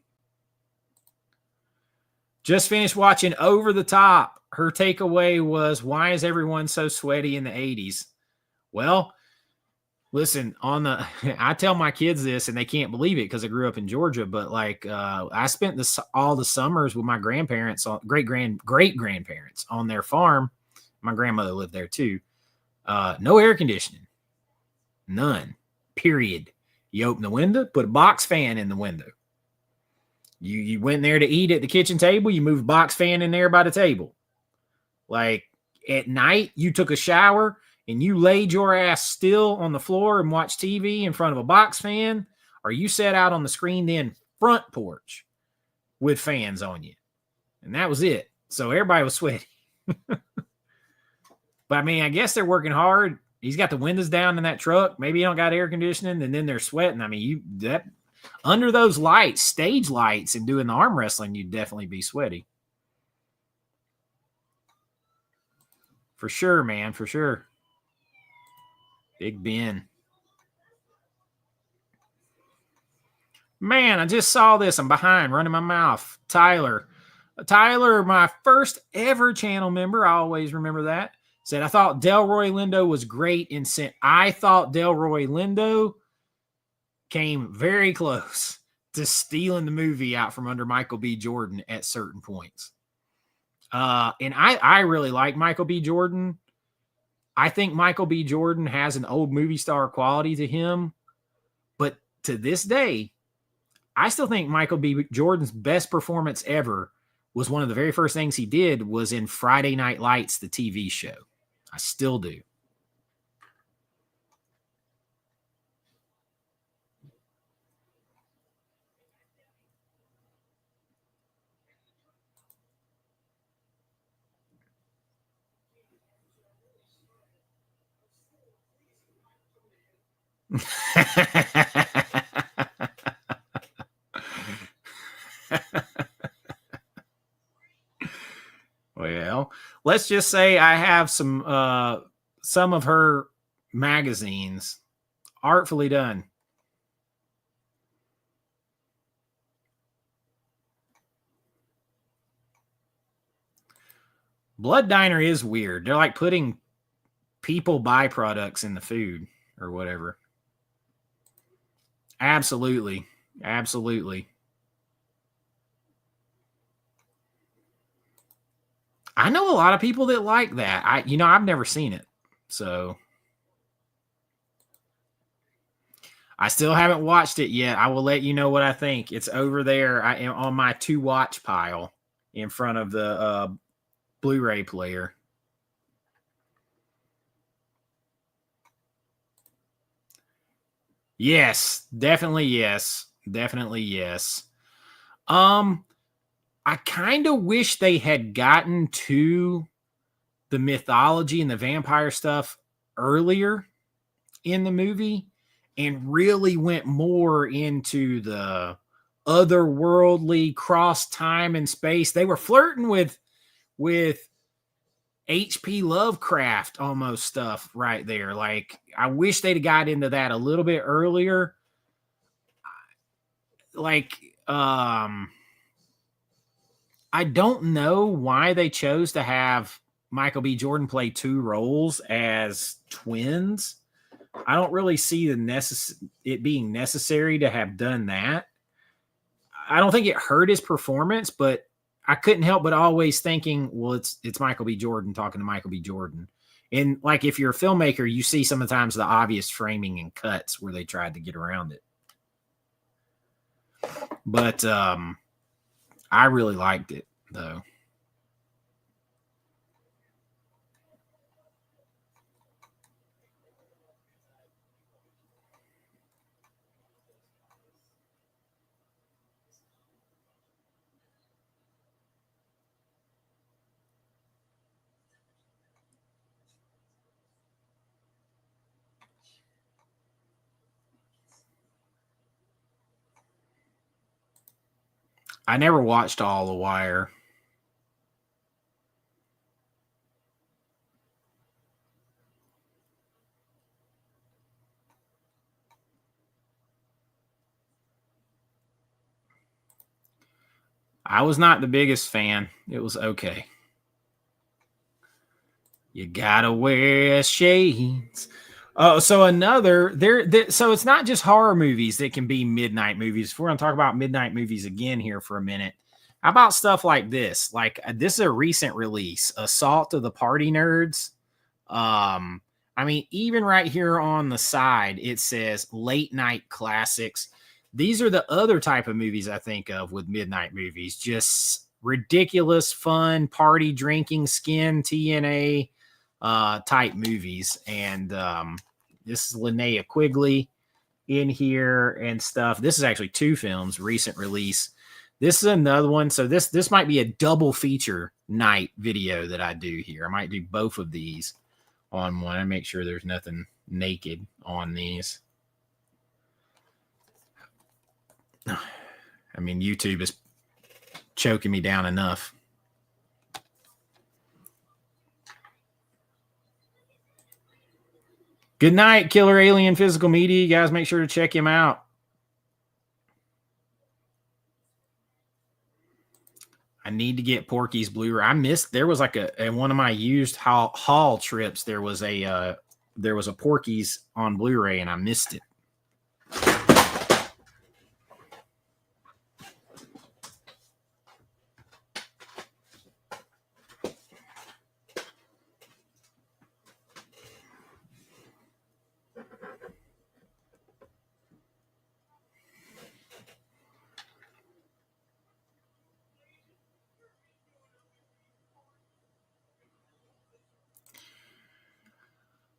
Just finished watching Over the Top. Her takeaway was, why is everyone so sweaty in the 80s? Well, listen, I tell my kids this and they can't believe it because I grew up in Georgia, but like I spent all the summers with my grandparents, great grandparents on their farm. My grandmother lived there too. No air conditioning. None. Period. You open the window, put a box fan in the window. You went there to eat at the kitchen table, you moved a box fan in there by the table. Like at night, you took a shower and you laid your ass still on the floor and watched TV in front of a box fan, or you sat out on the screened in front porch with fans on you. And that was it. So everybody was sweaty. But I mean, I guess they're working hard. He's got the windows down in that truck. Maybe you don't got air conditioning, and then they're sweating. I mean, under those lights, stage lights, and doing the arm wrestling, you'd definitely be sweaty. For sure, man. For sure. Big Ben. Man, I just saw this. I'm behind, running my mouth. Tyler, my first ever channel member. I always remember that. Said, I thought Delroy Lindo was great in Sin. I thought Delroy Lindo came very close to stealing the movie out from under Michael B. Jordan at certain points. And I really like Michael B. Jordan. I think Michael B. Jordan has an old movie star quality to him. But to this day, I still think Michael B. Jordan's best performance ever was one of the very first things he did was in Friday Night Lights, the TV show. I still do. Well, let's just say I have some of her magazines, artfully done. Blood Diner is weird. They're like putting people byproducts in the food or whatever. Absolutely. Absolutely. I know a lot of people that like that. I've never seen it. So I still haven't watched it yet. I will let you know what I think. It's over there. I am on my to watch pile in front of the Blu-ray player. Yes, definitely yes. Definitely yes. I kind of wish they had gotten to the mythology and the vampire stuff earlier in the movie and really went more into the otherworldly, cross time and space. They were flirting with H.P. Lovecraft almost stuff right there. Like, I wish they'd got into that a little bit earlier. Like, I don't know why they chose to have Michael B. Jordan play two roles as twins. I don't really see it being necessary to have done that. I don't think it hurt his performance, but I couldn't help but always thinking, well, it's Michael B. Jordan talking to Michael B. Jordan. And like, if you're a filmmaker, you see sometimes the obvious framing and cuts where they tried to get around it. But I really liked it, though. I never watched all The Wire. I was not the biggest fan. It was okay. You gotta wear shades. Oh, so another so it's not just horror movies that can be midnight movies. If we're gonna talk about midnight movies again here for a minute, how about stuff like this? Like, this is a recent release, Assault of the Party Nerds. I mean, even right here on the side, it says late night classics. These are the other type of movies I think of with midnight movies. Just ridiculous, fun, party, drinking, skin, TNA type movies. And this is Linnea Quigley in here and stuff. This is actually two films, recent release. This is another one. So this might be a double feature night video that I do here. I might do both of these on one and make sure there's nothing naked on these. I mean, YouTube is choking me down enough. Good night, Killer Alien Physical Media. You guys make sure to check him out. I need to get Porky's Blu-ray. I missed. There was like a one of my used haul trips. There was a Porky's on Blu-ray, and I missed it.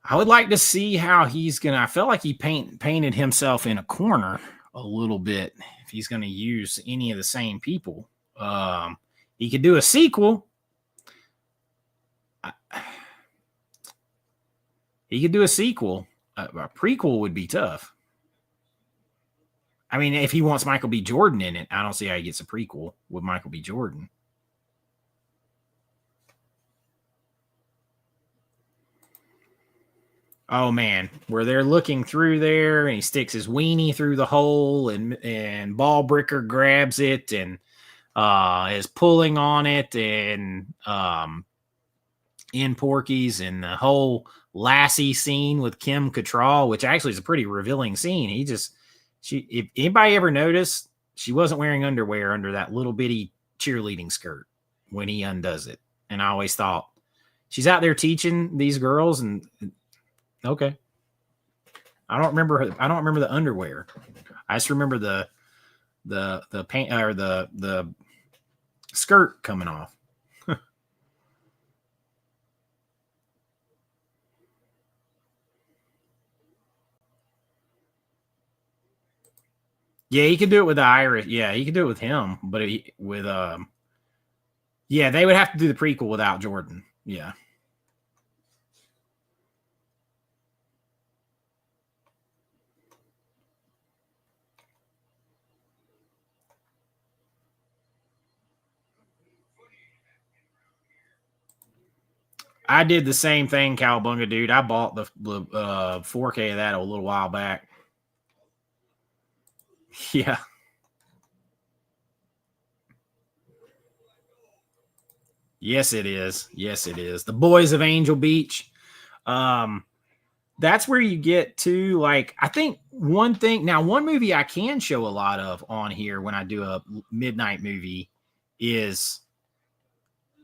I would like to see how he's gonna. I feel like he painted himself in a corner a little bit. If he's gonna use any of the same people, he could do a sequel. He could do a sequel. A prequel would be tough. I mean, if he wants Michael B. Jordan in it, I don't see how he gets a prequel with Michael B. Jordan. Oh man, where they're looking through there and he sticks his weenie through the hole and Ballbricker grabs it and is pulling on it and in Porky's, and the whole Lassie scene with Kim Cattrall, which actually is a pretty revealing scene. If anybody ever noticed, she wasn't wearing underwear under that little bitty cheerleading skirt when he undoes it. And I always thought, she's out there teaching these girls, and okay. I don't remember the underwear. I just remember the paint or the skirt coming off. Yeah, he could do it with the Irish. Yeah, he could do it with him, but they would have to do the prequel without Jordan. Yeah. I did the same thing, Cowabunga, dude. I bought the 4K of that a little while back. Yeah. Yes, it is. Yes, it is. The Boys of Angel Beach. That's where you get to, like, I think one movie I can show a lot of on here when I do a midnight movie is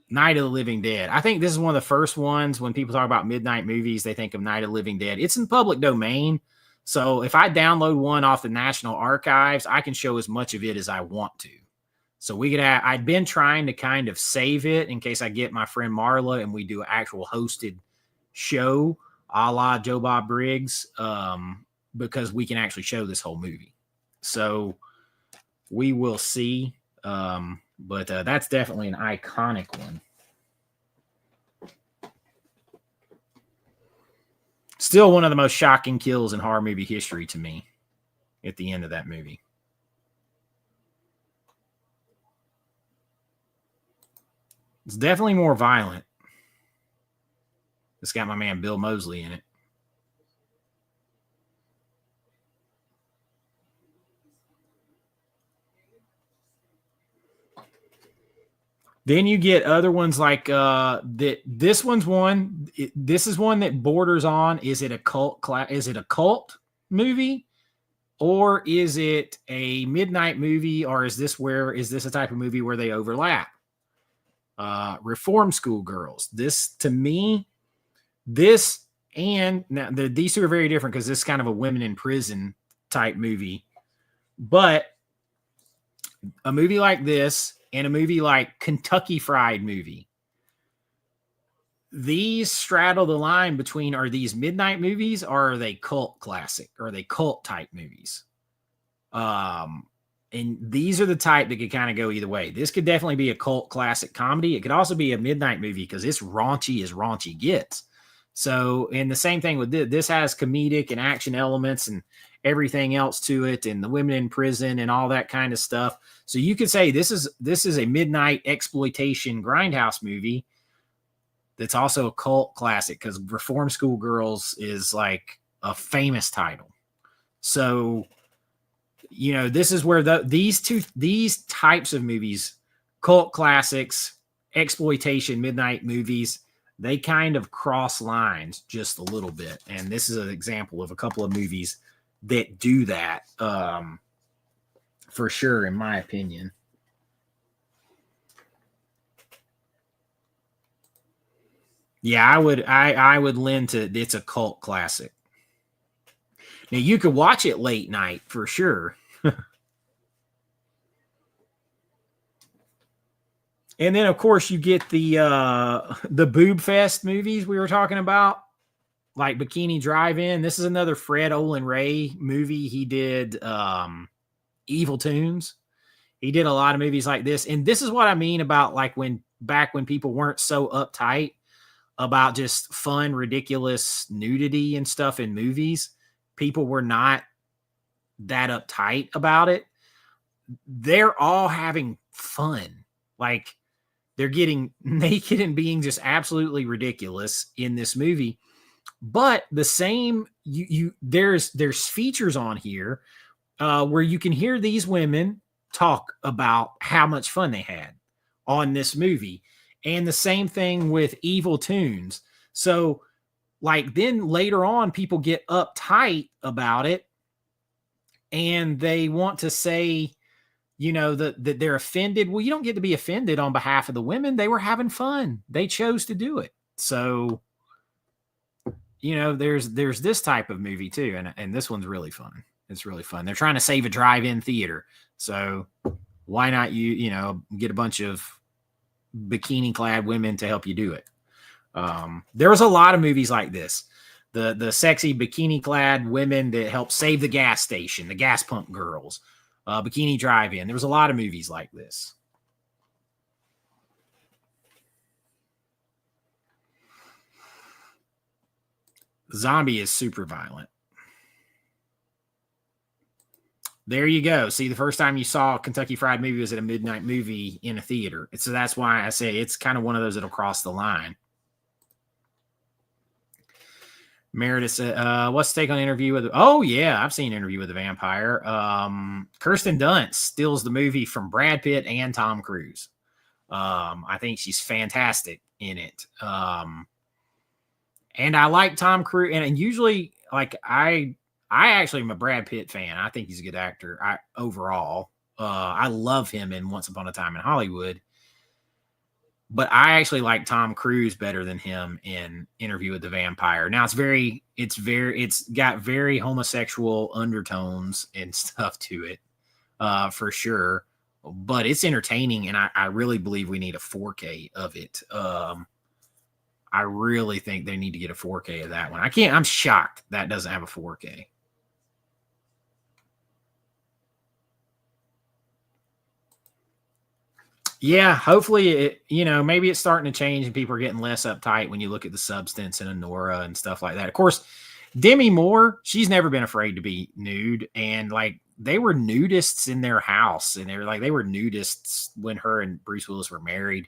Night of the Living Dead. I think this is one of the first ones when people talk about midnight movies, they think of Night of the Living Dead. It's in public domain. So if I download one off the National Archives, I can show as much of it as I want to. So I'd been trying to kind of save it in case I get my friend Marla and we do an actual hosted show a la Joe Bob Briggs, because we can actually show this whole movie. So we will see. But that's definitely an iconic one. Still one of the most shocking kills in horror movie history to me at the end of that movie. It's definitely more violent. It's got my man Bill Moseley in it. Then you get other ones like that. This one's one. This is one that borders on: is it a cult? Is it a cult movie, or is it a midnight movie, or is this a type of movie where they overlap? Reform School Girls. This, to me, and now these two are very different because this is kind of a women in prison type movie, but a movie like this and a movie like Kentucky Fried Movie, these straddle the line between, are these midnight movies or are they cult classic? Or are they cult type movies? And these are the type that could kind of go either way. This could definitely be a cult classic comedy. It could also be a midnight movie because it's raunchy as raunchy gets. So, and the same thing with this. This has comedic and action elements and everything else to it, and the women in prison and all that kind of stuff. So you could say this is a midnight exploitation grindhouse movie that's also a cult classic because Reform School Girls is like a famous title. So, you know, this is where these types of movies, cult classics, exploitation, midnight movies, they kind of cross lines just a little bit. And this is an example of a couple of movies that do that, for sure, in my opinion. Yeah, I would lend to it's a cult classic. Now you could watch it late night for sure. And then of course you get the Boob Fest movies we were talking about, like Bikini Drive-In. This is another Fred Olen Ray movie. He did Evil Tunes. He did a lot of movies like this. And this is what I mean about like back when people weren't so uptight about just fun, ridiculous nudity and stuff in movies. People were not that uptight about it. They're all having fun. Like, they're getting naked and being just absolutely ridiculous in this movie. But the same, there's features on here where you can hear these women talk about how much fun they had on this movie. And the same thing with Evil Tunes. So, like, then later on, people get uptight about it and they want to say, you know, that they're offended. Well, you don't get to be offended on behalf of the women. They were having fun. They chose to do it. So, you know, there's this type of movie too. And this one's really fun. It's really fun. They're trying to save a drive-in theater. So why not you know, get a bunch of bikini clad women to help you do it. There was a lot of movies like this. The sexy bikini clad women that help save the gas station, the gas pump girls, Bikini Drive-In. There was a lot of movies like this. Zombie is super violent. There you go. See, the first time you saw a Kentucky Fried Movie was at a midnight movie in a theater. So that's why I say it's kind of one of those that'll cross the line. Meredith said, what's the take on Interview with... Oh, yeah, I've seen Interview with the Vampire. Kirsten Dunst steals the movie from Brad Pitt and Tom Cruise. I think she's fantastic in it. And I like Tom Cruise. And usually, like, I actually am a Brad Pitt fan. I think he's a good actor overall. I love him in Once Upon a Time in Hollywood. But I actually like Tom Cruise better than him in Interview with the Vampire. Now it's got very homosexual undertones and stuff to it, for sure. But it's entertaining, and I really believe we need a 4K of it. I really think they need to get a 4K of that one. I'm shocked that doesn't have a 4K. Yeah, hopefully maybe it's starting to change and people are getting less uptight when you look at the substance and Honora and stuff like that. Of course, Demi Moore, she's never been afraid to be nude, and like they were nudists in their house, and they were nudists when her and Bruce Willis were married.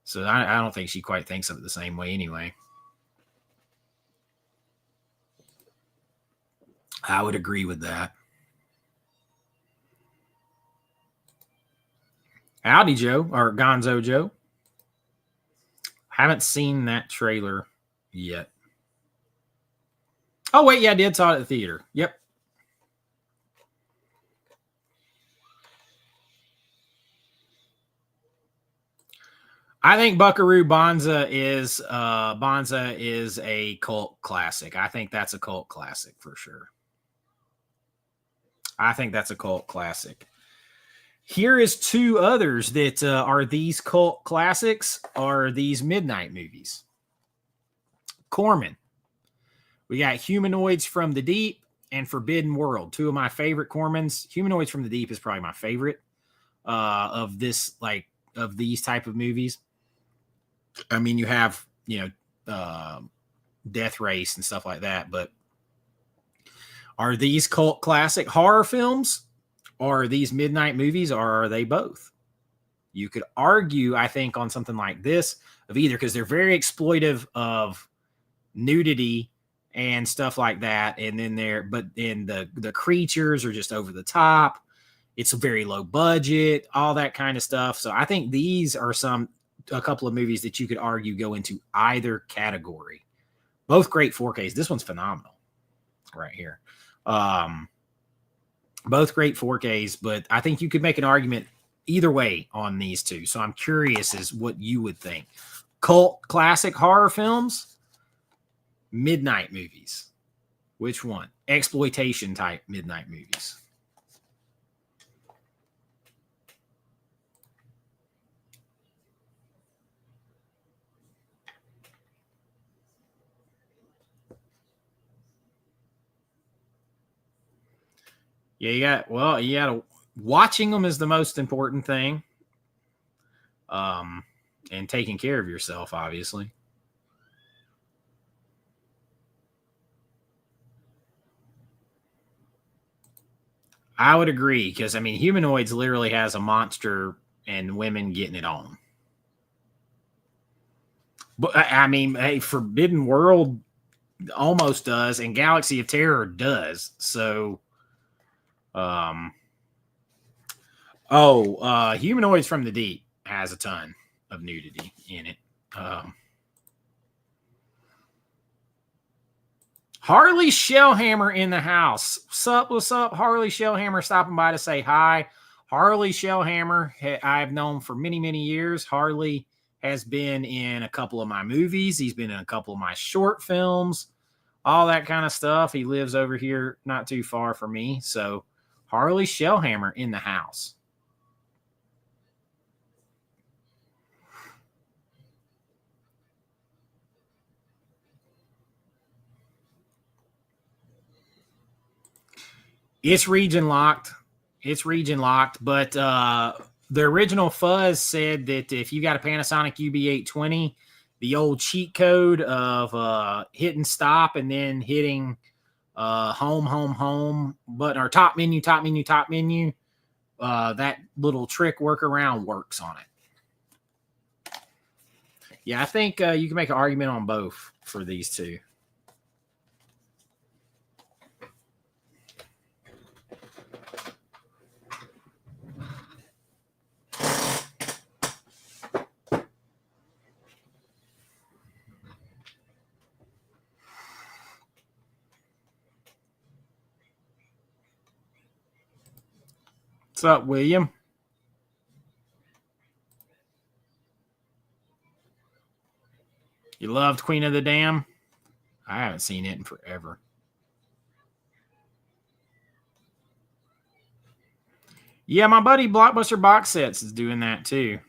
So I don't think she quite thinks of it the same way anyway. I would agree with that. Howdy, Joe, or Gonzo Joe. Haven't seen that trailer yet. Oh, wait, yeah, I did. Saw it at the theater. Yep. I think Buckaroo Banzai is a cult classic. I think that's a cult classic for sure. I think that's a cult classic. Here is two others that are these cult classics, are these midnight movies. Corman. We got Humanoids from the Deep and Forbidden World. Two of my favorite Cormans. Humanoids from the Deep is probably my favorite of these type of movies. I mean, you have, Death Race and stuff like that, but are these cult classic horror films? Are these midnight movies, or are they both? You could argue, I think, on something like this of either, because they're very exploitive of nudity and stuff like that. And then the creatures are just over the top. It's a very low budget, all that kind of stuff. So I think these are a couple of movies that you could argue go into either category. Both great 4Ks. This one's phenomenal right here. Both great 4Ks, but I think you could make an argument either way on these two. So I'm curious as what you would think. Cult classic horror films, midnight movies. Which one? Exploitation type midnight movies. Yeah, watching them is the most important thing. And taking care of yourself, obviously. I would agree, because I mean, Humanoids literally has a monster and women getting it on. But I mean, hey, Forbidden World almost does, and Galaxy of Terror does. So Humanoids from the Deep has a ton of nudity in it. Harley Shellhammer in the house. What's up? Harley Shellhammer stopping by to say hi. Harley Shellhammer, I've known for many, many years. Harley has been in a couple of my movies. He's been in a couple of my short films, all that kind of stuff. He lives over here not too far from me. So Harley Shellhammer in the house. It's region locked. But the original Fuzz said that if you got a Panasonic UB820, the old cheat code of hitting stop and then hitting home button, or top menu, that little trick workaround works on it. Yeah, I think you can make an argument on both for these two. What's up, William? You loved Queen of the Dam? I haven't seen it in forever. Yeah, my buddy Blockbuster Box Sets is doing that too.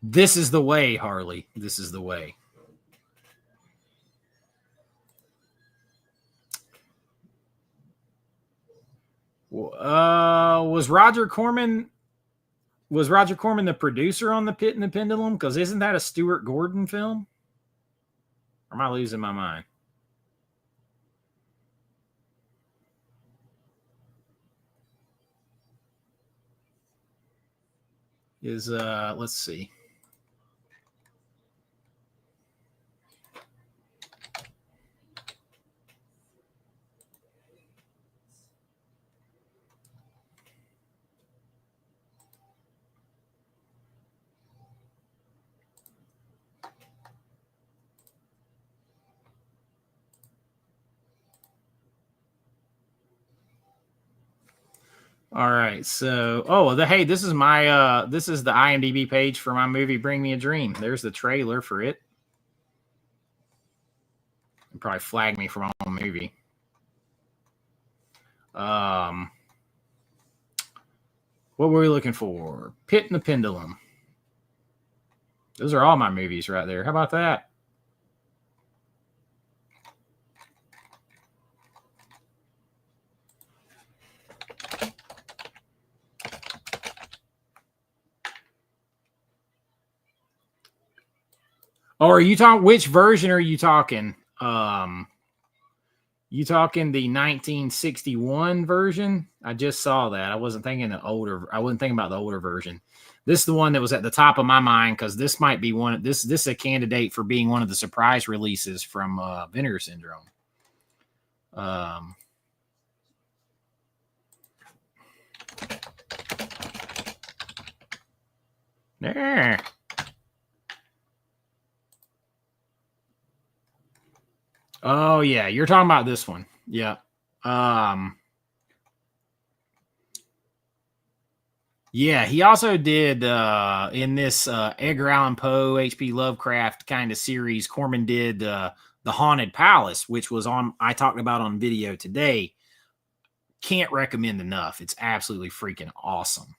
This is the way, Harley. This is the way. Was Roger Corman the producer on The Pit and the Pendulum? Because isn't that a Stuart Gordon film? Or am I losing my mind? Let's see. All right, so hey, this is my this is the IMDb page for my movie Bring Me a Dream. There's the trailer for it. It'll probably flag me for my own movie. What were we looking for? Pit and the Pendulum. Those are all my movies right there. How about that? Oh, are you talking? Which version are you talking? You talking the 1961 version? I just saw that. I wasn't thinking the older. I wasn't thinking about the older version. This is the one that was at the top of my mind because this might be one. This is a candidate for being one of the surprise releases from Vinegar Syndrome. There. Oh yeah, you're talking about this one. Yeah. Yeah, he also did in this Edgar Allan Poe, H.P. Lovecraft kind of series. Corman did The Haunted Palace, which was on I talked about on video today. Can't recommend enough. It's absolutely freaking awesome.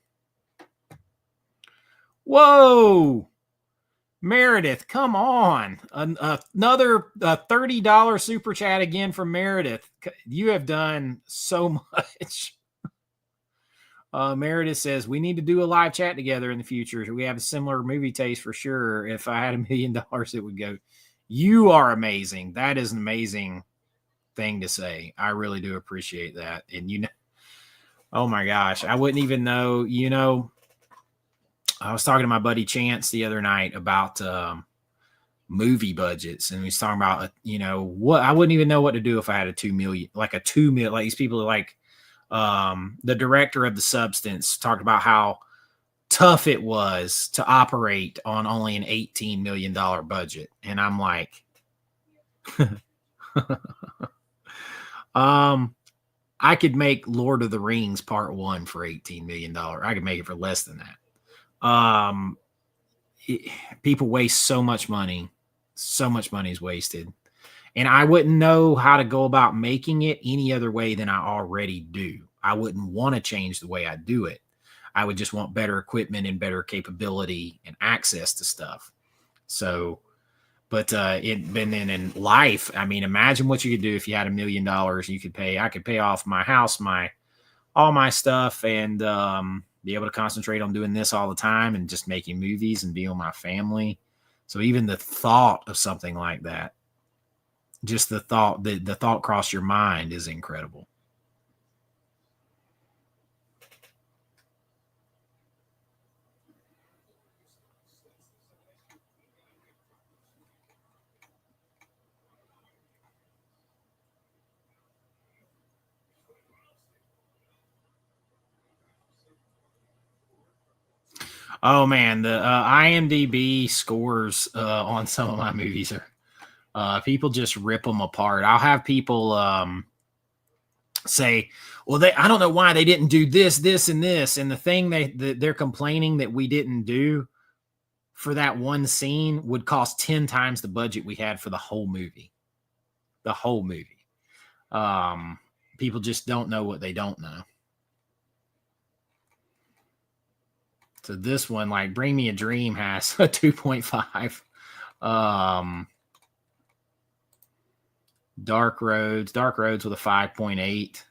Whoa! Meredith, come on. Another $30 super chat again from Meredith. You have done so much. Meredith says, we need to do a live chat together in the future. We have a similar movie taste for sure. If I had $1 million, it would go. You are amazing. That is an amazing thing to say. I really do appreciate that. And oh my gosh, I wouldn't even know, I was talking to my buddy Chance the other night about movie budgets, and he was talking about, what I wouldn't even know what to do if I had a 2 million, like these people are like the director of The Substance talked about how tough it was to operate on only an $18 million budget. And I'm like, I could make Lord of the Rings Part 1 for $18 million. I could make it for less than that. People waste so much money. So much money is wasted. And I wouldn't know how to go about making it any other way than I already do. I wouldn't want to change the way I do it. I would just want better equipment and better capability and access to stuff. So, but in life, I mean, imagine what you could do if you had $1 million. I could pay off my house, all my stuff, and be able to concentrate on doing this all the time and just making movies and being with my family. So even the thought of something like that, just the thought cross your mind is incredible. Oh man, the IMDb scores on some of my movies are people just rip them apart. I'll have people say, well, I don't know why they didn't do this, this, and this. And the thing they're complaining that we didn't do for that one scene would cost 10 times the budget we had for the whole movie. The whole movie. People just don't know what they don't know. So this one, like Bring Me a Dream, has a 2.5. Dark Roads with a 5.8.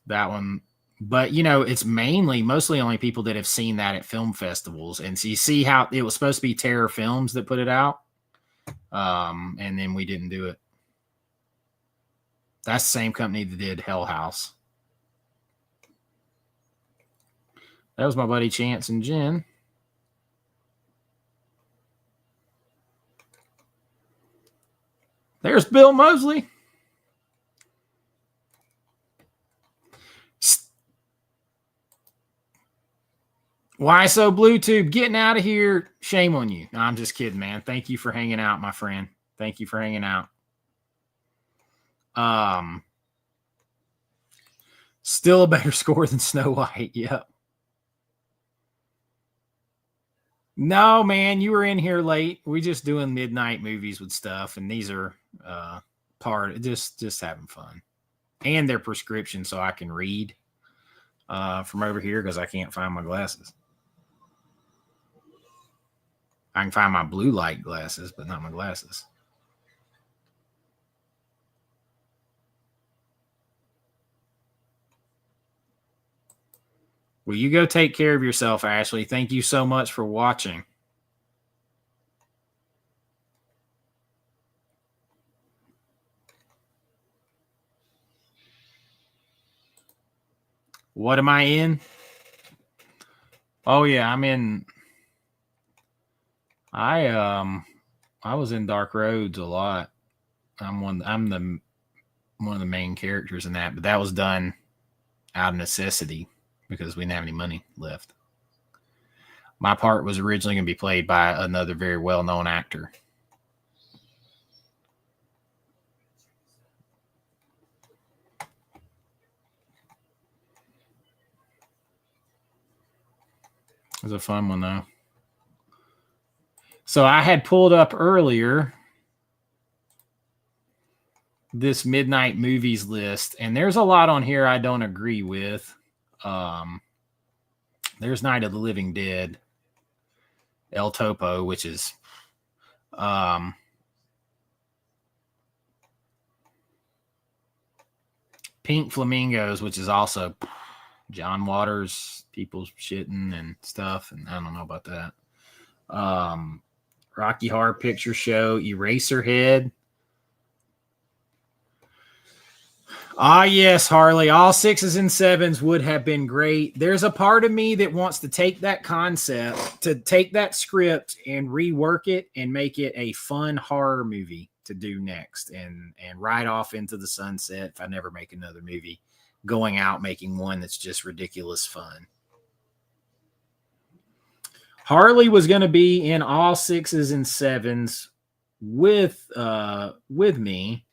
That one, but it's mostly only people that have seen that at film festivals. And so you see how it was supposed to be Terror Films that put it out. And then we didn't do it. That's the same company that did Hell House. That was my buddy Chance and Jen. There's Bill Mosley. Why so Bluetooth? Getting out of here. Shame on you. No, I'm just kidding, man. Thank you for hanging out, my friend. Thank you for hanging out. Still a better score than Snow White. Yep. No, man, you were in here late. We just doing midnight movies with stuff, and these are part just having fun. And they're prescription, so I can read from over here because I can't find my glasses. I can find my blue light glasses, but not my glasses. Well, you go take care of yourself, Ashley. Thank you so much for watching. What am I in? Oh yeah, I'm in. I was in Dark Roads a lot. I'm one of the main characters in that, but that was done out of necessity because we didn't have any money left. My part was originally going to be played by another very well-known actor. It was a fun one, though. So I had pulled up earlier this midnight movies list, and there's a lot on here I don't agree with. There's Night of the Living Dead, El Topo, which is Pink Flamingos, which is also John Waters, people shitting and stuff, and I don't know about that. Rocky Horror Picture Show, Eraserhead. Ah, yes, Harley. All 6s and 7s would have been great. There's a part of me that wants to take that concept, to take that script and rework it and make it a fun horror movie to do next and ride off into the sunset if I never make another movie, going out making one that's just ridiculous fun. Harley was going to be in all 6s and 7s with me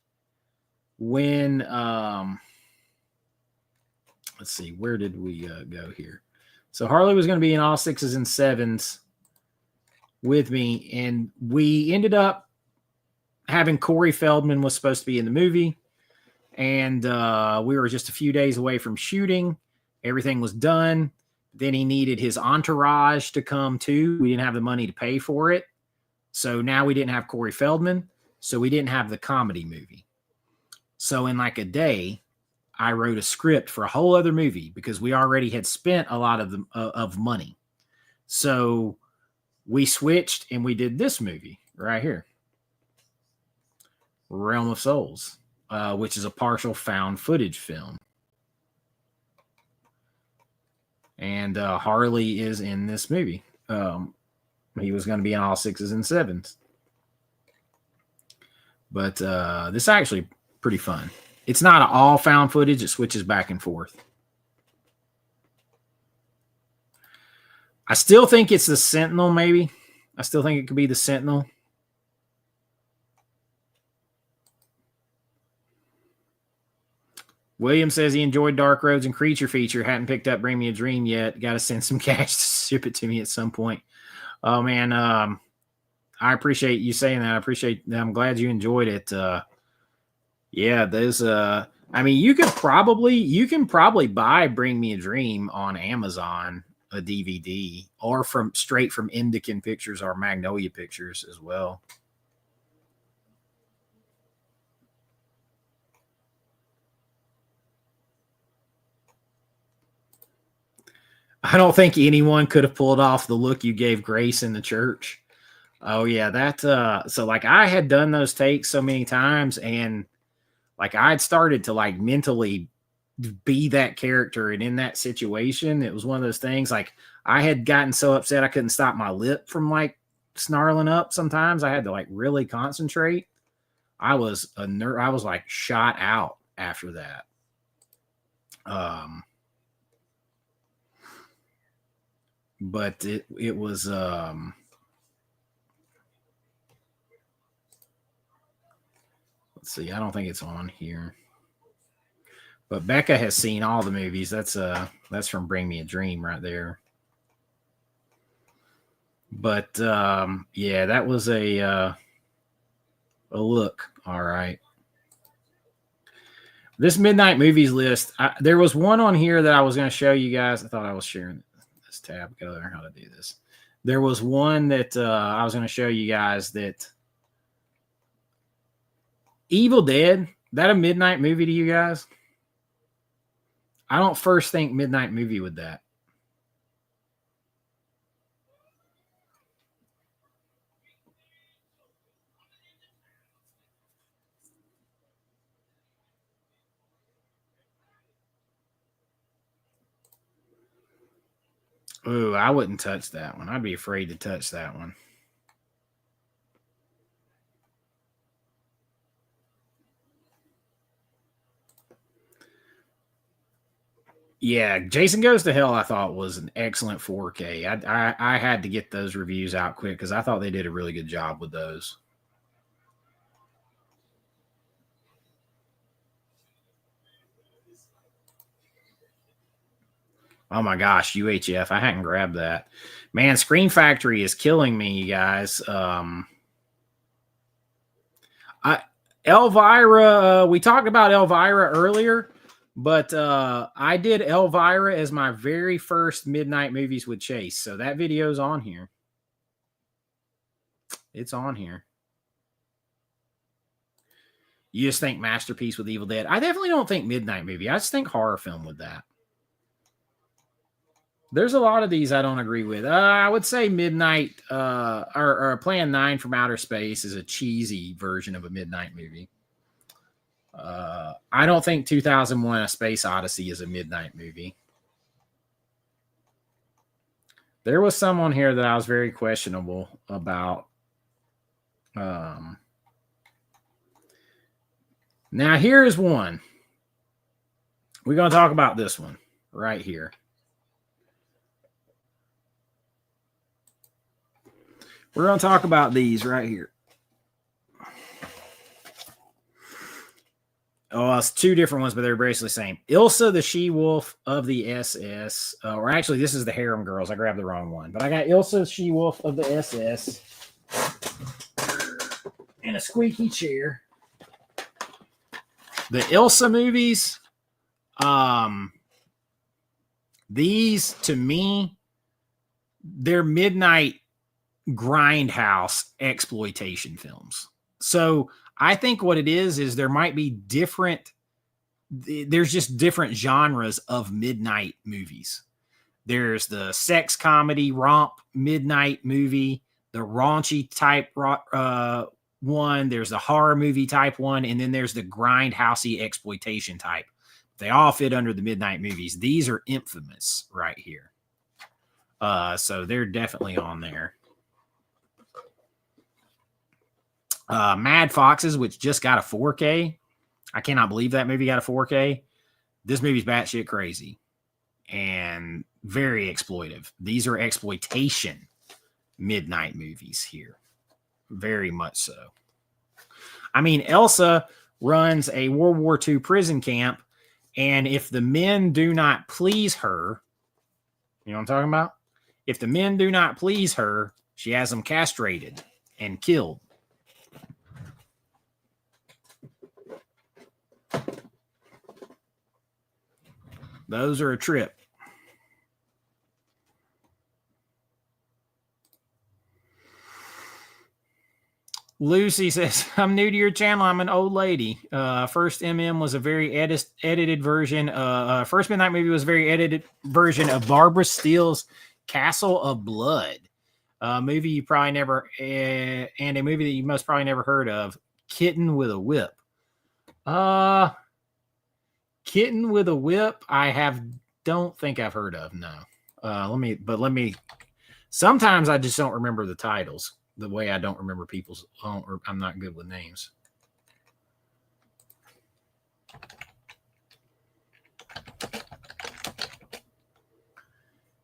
when let's see, where did we go here? So Harley was going to be in all 6s and 7s with me, and we ended up having Corey Feldman was supposed to be in the movie, and we were just a few days away from shooting. Everything was done. Then he needed his entourage to come too. We didn't have the money to pay for it. So now we didn't have Corey Feldman. So we didn't have the comedy movie. So in like a day, I wrote a script for a whole other movie because we already had spent a lot of money. So we switched and we did this movie right here. Realm of Souls, which is a partial found footage film. And Harley is in this movie. He was going to be in all 6s and 7s. But this is actually pretty fun. It's not all found footage. It switches back and forth. I still think it's the Sentinel, maybe. I still think it could be the Sentinel. William says he enjoyed Dark Roads and Creature Feature. Hadn't picked up Bring Me a Dream yet. Got to send some cash to ship it to me at some point. Oh, man. I appreciate you saying that. I appreciate that. I'm glad you enjoyed it. Yeah, those. I mean, you can probably buy Bring Me a Dream on Amazon, a DVD, or straight from Indican Pictures or Magnolia Pictures as well. I don't think anyone could have pulled off the look you gave Grace in the church. Oh yeah, that so like I had done those takes so many times, and like I'd started to like mentally be that character, and in that situation, it was one of those things like I had gotten so upset I couldn't stop my lip from like snarling up. Sometimes I had to like really concentrate. I was I was like shot out after that. But it was let's see, I don't think it's on here. But Becca has seen all the movies. That's from Bring Me a Dream right there. But yeah, that was a look. All right. This Midnight Movies list, there was one on here that I was going to show you guys. I thought I was sharing this tab. Got to learn how to do this. There was one that I was going to show you guys that Evil Dead, that a midnight movie to you guys? I don't first think midnight movie with that. Ooh, I wouldn't touch that one. I'd be afraid to touch that one. Yeah, Jason Goes to Hell, I thought was an excellent 4K. I had to get those reviews out quick because I thought they did a really good job with those. Oh my gosh, UHF. I hadn't grabbed that. Man, Screen Factory is killing me, you guys. Elvira, we talked about Elvira earlier, but I did Elvira as my very first Midnight Movies with Chase. So that video's on here. It's on here. You just think masterpiece with Evil Dead. I definitely don't think Midnight Movie. I just think horror film with that. There's a lot of these I don't agree with. I would say Midnight or Plan 9 from Outer Space is a cheesy version of a Midnight movie. I don't think 2001 A Space Odyssey is a midnight movie. There was someone here that I was very questionable about. Now here's one. We're going to talk about this one right here. We're going to talk about these right here. Oh, it's two different ones, but they're basically the same. Ilsa, the she-wolf of the SS. Or actually, this is the Harem Girls. I grabbed the wrong one. But I got Ilsa, she-wolf of the SS. And a squeaky chair. The Ilsa movies. These, to me, they're midnight grindhouse exploitation films. So I think what it is there might be there's just different genres of midnight movies. There's the sex comedy romp midnight movie, the raunchy type one, there's the horror movie type one, and then there's the grindhousey exploitation type. They all fit under the midnight movies. These are infamous right here. So they're definitely on there. Mad Foxes, which just got a 4K. I cannot believe that movie got a 4K. This movie's batshit crazy and very exploitive. These are exploitation midnight movies here. Very much so. I mean, Elsa runs a World War II prison camp, And if the men do not please her, you know what I'm talking about? If the men do not please her, she has them castrated and killed. Those are a trip. Lucy says, I'm new to your channel. I'm an old lady. First MM was a very edited version. First Midnight Movie was a very edited version of Barbara Steele's Castle of Blood. Movie you probably never, and a movie that you most probably never heard of, Kitten with a Whip. Kitten with a Whip, don't think I've heard of, no. Let me, sometimes I just don't remember the titles. The way I don't remember people's, or I'm not good with names.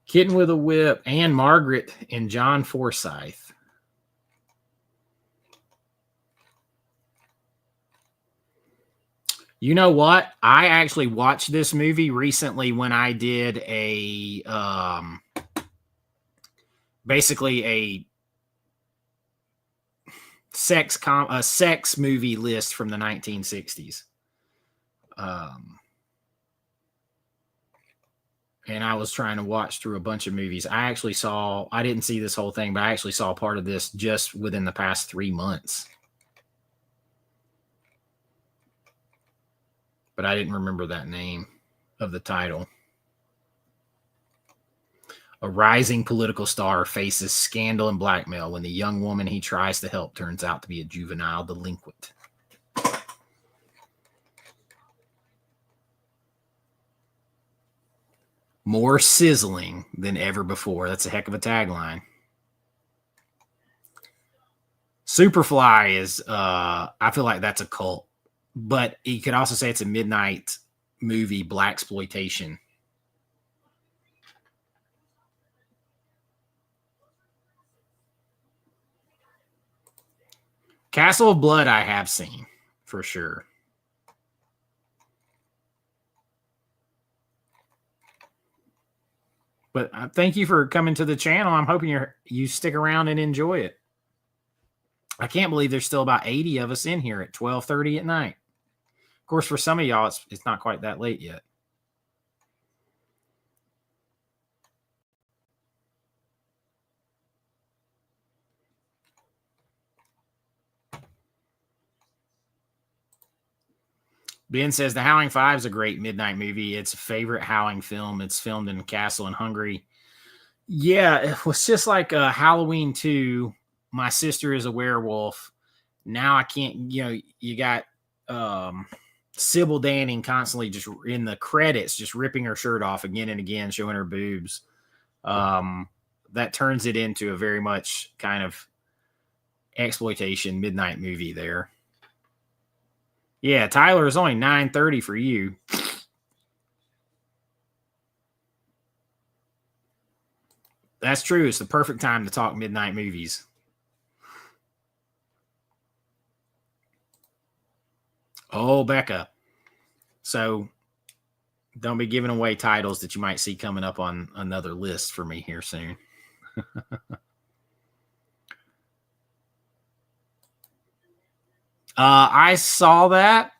Kitten with a Whip, Anne Margaret, and John Forsyth. You know what? I actually watched this movie recently when I did a basically a sex movie list from the 1960s. And I was trying to watch through a bunch of movies. I didn't see this whole thing, but I actually saw part of this just within the past 3 months. But I didn't remember that name of the title. A rising political star faces scandal and blackmail when the young woman he tries to help turns out to be a juvenile delinquent. More sizzling than ever before. That's a heck of a tagline. Superfly is, I feel like that's a cult. But you could also say it's a midnight movie, blaxploitation. Castle of Blood I have seen, for sure. But thank you for coming to the channel. I'm hoping you stick around and enjoy it. I can't believe there's still about 80 of us in here at 12:30 at night. Of course, for some of y'all, it's not quite that late yet. Ben says The Howling Five is a great midnight movie. It's a favorite Howling film. It's filmed in a castle in Hungary. Yeah, it was just like Halloween 2. My sister is a werewolf. Now I can't, you got Sybil Danning constantly just in the credits, just ripping her shirt off again and again, showing her boobs. That turns it into a very much kind of exploitation midnight movie there. Yeah, Tyler, it's only 9:30 for you. That's true. It's the perfect time to talk midnight movies. Oh, Becca. So don't be giving away titles that you might see coming up on another list for me here soon. I saw that.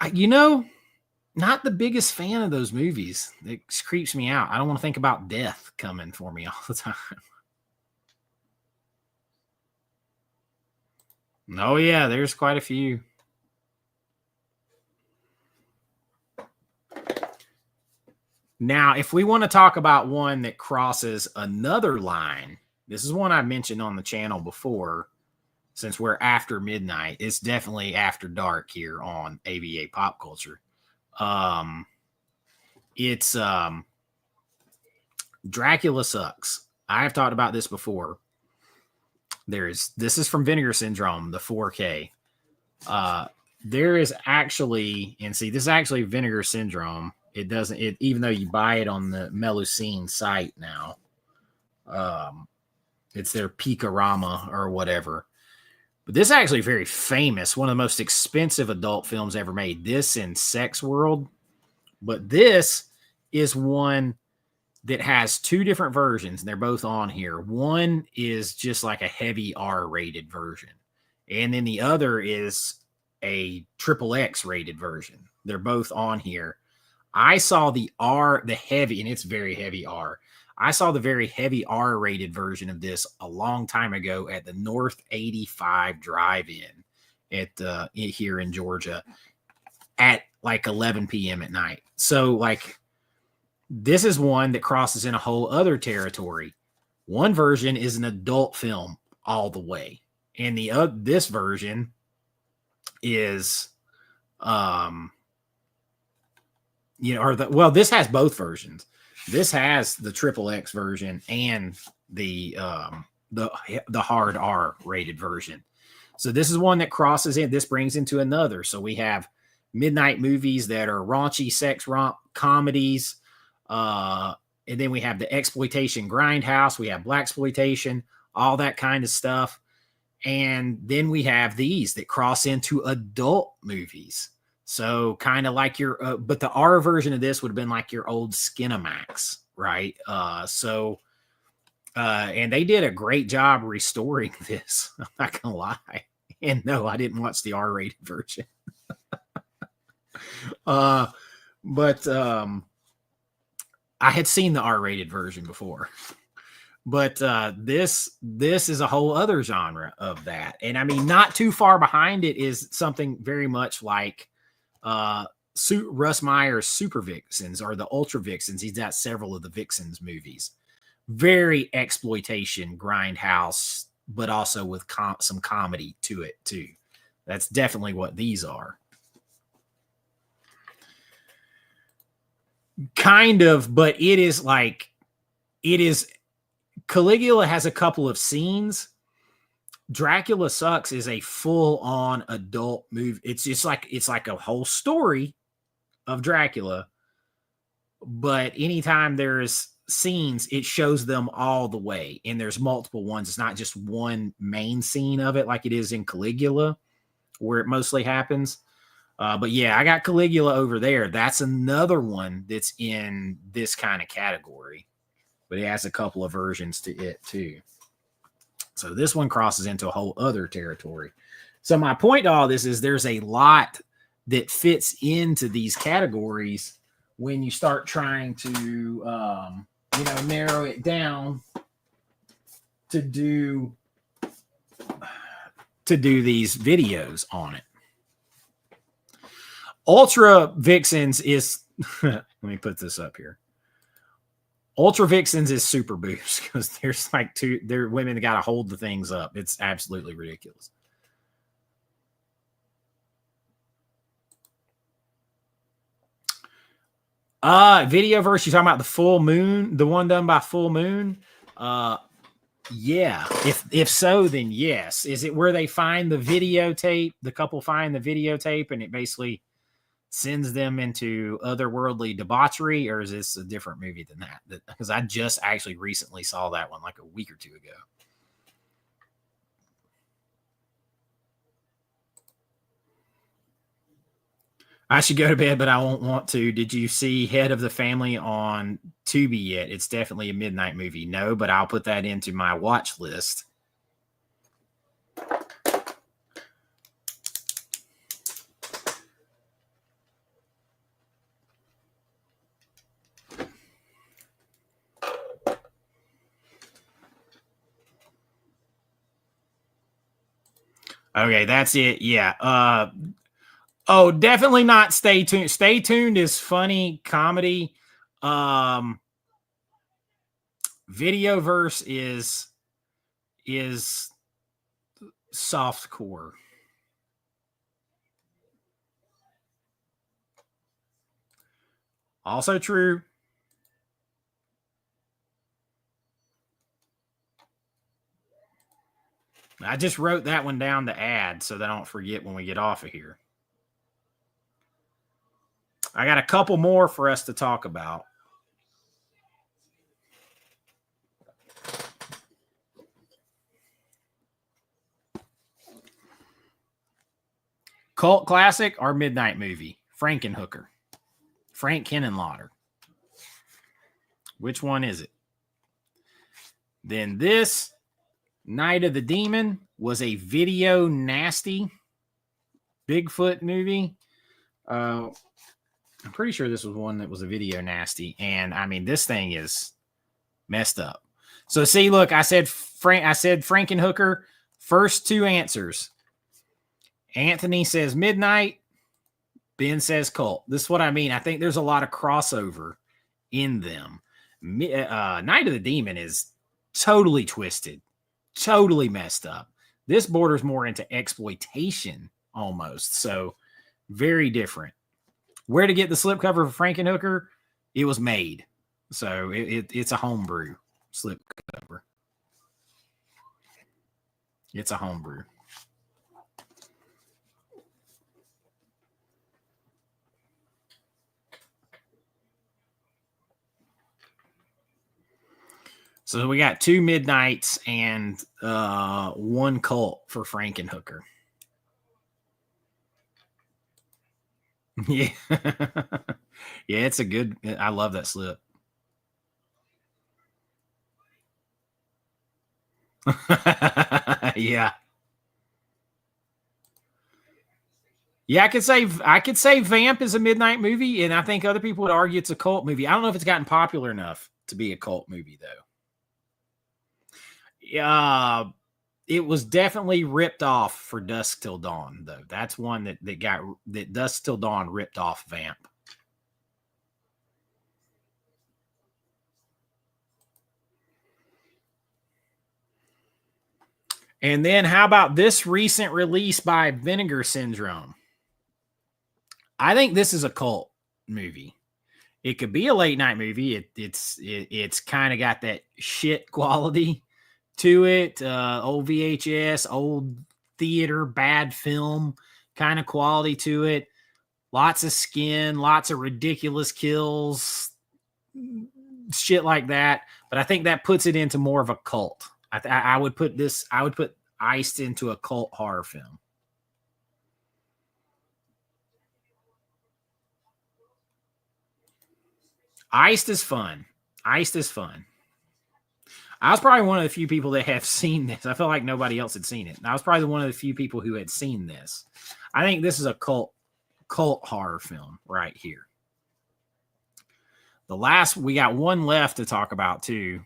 Not the biggest fan of those movies. It creeps me out. I don't want to think about death coming for me all the time. Oh, yeah, there's quite a few. Now, if we want to talk about one that crosses another line, this is one I mentioned on the channel before. Since we're after midnight, it's definitely after dark here on AVA Pop Culture. It's Dracula Sucks. I have talked about this before. This is from Vinegar Syndrome, the 4K. There is actually, and see, this is actually Vinegar Syndrome. Even though you buy it on the Melusine site now, it's their Picorama or whatever. But this is actually very famous, one of the most expensive adult films ever made. This and Sex World. But this is one that has two different versions, and they're both on here. One is just like a heavy R-rated version, and then the other is a triple X rated version. They're both on here. I saw the heavy, and it's very heavy R. I saw the very heavy R-rated version of this a long time ago at the North 85 Drive-In at here in Georgia at like 11 p.m. at night. So like this is one that crosses in a whole other territory. One version is an adult film all the way, and this version is this has both versions. This has the triple X version and the hard R rated version. So this is one that crosses in. This brings into another. So we have midnight movies that are raunchy sex romp comedies. And then we have the exploitation grindhouse. We have blaxploitation, all that kind of stuff. And then we have these that cross into adult movies. So kind of like but the R version of this would have been like your old Skinamax, right? And they did a great job restoring this. I'm not gonna lie. And no, I didn't watch the R-rated version. But I had seen the R-rated version before. But this is a whole other genre of that. And I mean, not too far behind it is something very much like Russ Meyer's Super Vixens or the Ultra Vixens. He's got several of the Vixens movies. Very exploitation, grindhouse, but also with some comedy to it too. That's definitely what these are. Kind of, but it is Caligula has a couple of scenes. Dracula Sucks is a full-on adult movie. It's like a whole story of Dracula, but anytime there's scenes, it shows them all the way, and there's multiple ones. It's not just one main scene of it like it is in Caligula, where it mostly happens. But yeah, I got Caligula over there. That's another one that's in this kind of category, but it has a couple of versions to it too. So this one crosses into a whole other territory. So my point to all this is there's a lot that fits into these categories when you start trying to, narrow it down to do these videos on it. Ultra Vixens is, let me put this up here. Ultra Vixens is super boobs because there's they're women that got to hold the things up. It's absolutely ridiculous. Videoverse, you talking about the Full Moon, the one done by Full Moon? Yeah. If so, then yes. Is it where they find the videotape? The couple find the videotape and it basically sends them into otherworldly debauchery, or is this a different movie than that? Because I just actually recently saw that one like a week or two ago. I should go to bed, but I won't want to. Did you see Head of the Family on Tubi yet? It's definitely a midnight movie. No, but I'll put that into my watch list. Okay, that's it. Yeah. Oh, definitely not Stay Tuned. Stay Tuned is funny comedy. Videoverse is soft core. Also true. I just wrote that one down to add so that I don't forget when we get off of here. I got a couple more for us to talk about. Cult classic or midnight movie? Frankenhooker. Frank Henenlotter. Which one is it? Then this Night of the Demon was a video nasty Bigfoot movie. I'm pretty sure this was one that was a video nasty. And I mean, this thing is messed up. So see, look, I said Frankenhooker. First two answers. Anthony says midnight. Ben says cult. This is what I mean. I think there's a lot of crossover in them. Night of the Demon is totally twisted, totally messed up. This borders more into exploitation almost. So very different. Where to get the slipcover for Frankenhooker? It was made. So it's a homebrew slipcover. It's a homebrew. So we got 2 midnights and 1 cult for Frankenhooker. Yeah. Yeah, it's a good, I love that slip. Yeah. Yeah, I could say Vamp is a midnight movie, and I think other people would argue it's a cult movie. I don't know if it's gotten popular enough to be a cult movie, though. Yeah, it was definitely ripped off for Dusk Till Dawn, though. That's one that Dusk Till Dawn ripped off Vamp. And then how about this recent release by Vinegar Syndrome? I think this is a cult movie. It could be a late night movie. It's kind of got that shit quality to it. Old VHS, old theater, bad film kind of quality to it. Lots of skin, lots of ridiculous kills, shit like that. But I think that puts it into more of a cult. I would put Iced into a cult horror film. Iced is fun. Iced is fun. I was probably one of the few people that have seen this. I felt like nobody else had seen it. I was probably one of the few people who had seen this. I think this is a cult horror film right here. We got one left to talk about too.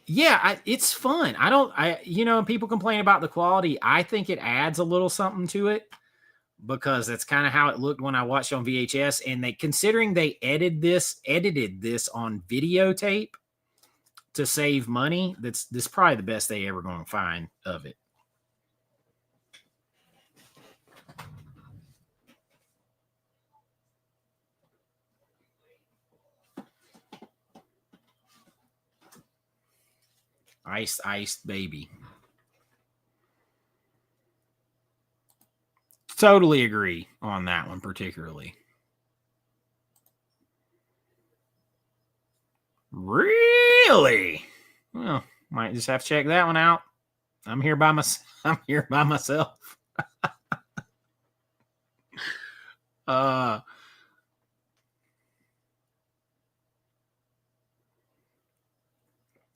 Yeah, it's fun. People complain about the quality. I think it adds a little something to it because that's kind of how it looked when I watched on VHS. And considering they edited this on videotape to save money, this is probably the best they ever going to find of it. Iced baby. Totally agree on that one particularly. Really? Well, might just have to check that one out. I'm here by myself.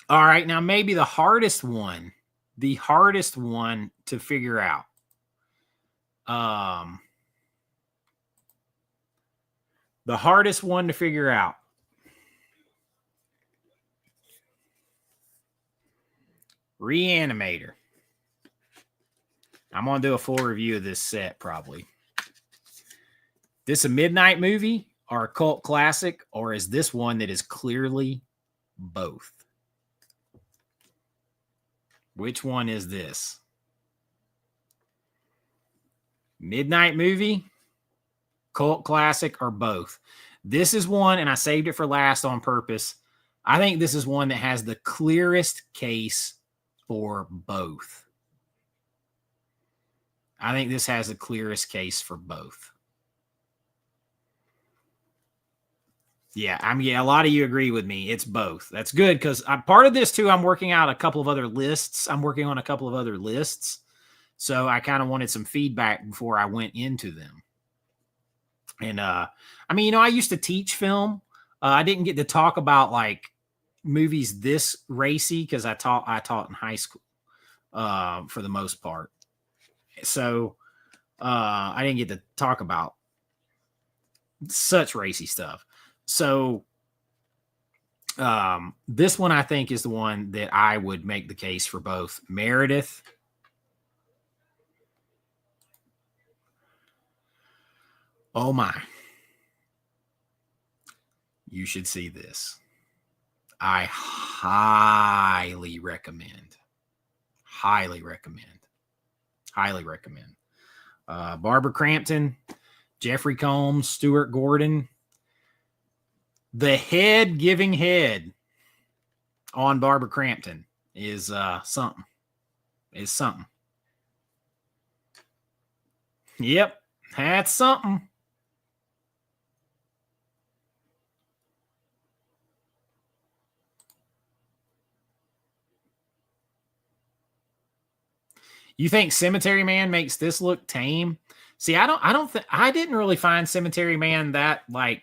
All right, now maybe the hardest one to figure out. The hardest one to figure out. Reanimator. I'm going to do a full review of this set probably. This a midnight movie or a cult classic, or is this one that is clearly both? Which one is this? Midnight movie, cult classic, or both? This is one, and I saved it for last on purpose. I think this is one that has the clearest case for both. I think this has the clearest case for both. Yeah, a lot of you agree with me. It's both. That's good because part of this too, I'm working out a couple of other lists. I'm working on a couple of other lists So I kind of wanted some feedback before I went into them. And I mean, I used to teach film. I didn't get to talk about like movies this racy because I taught in high school for the most part. So I didn't get to talk about such racy stuff. So this one I think is the one that I would make the case for both. Meredith. Oh my. You should see this. I highly recommend. Highly recommend. Highly recommend. Barbara Crampton, Jeffrey Combs, Stuart Gordon. The head giving head on Barbara Crampton is something. Is something. Yep, that's something. You think Cemetery Man makes this look tame? See, I didn't really find Cemetery Man that like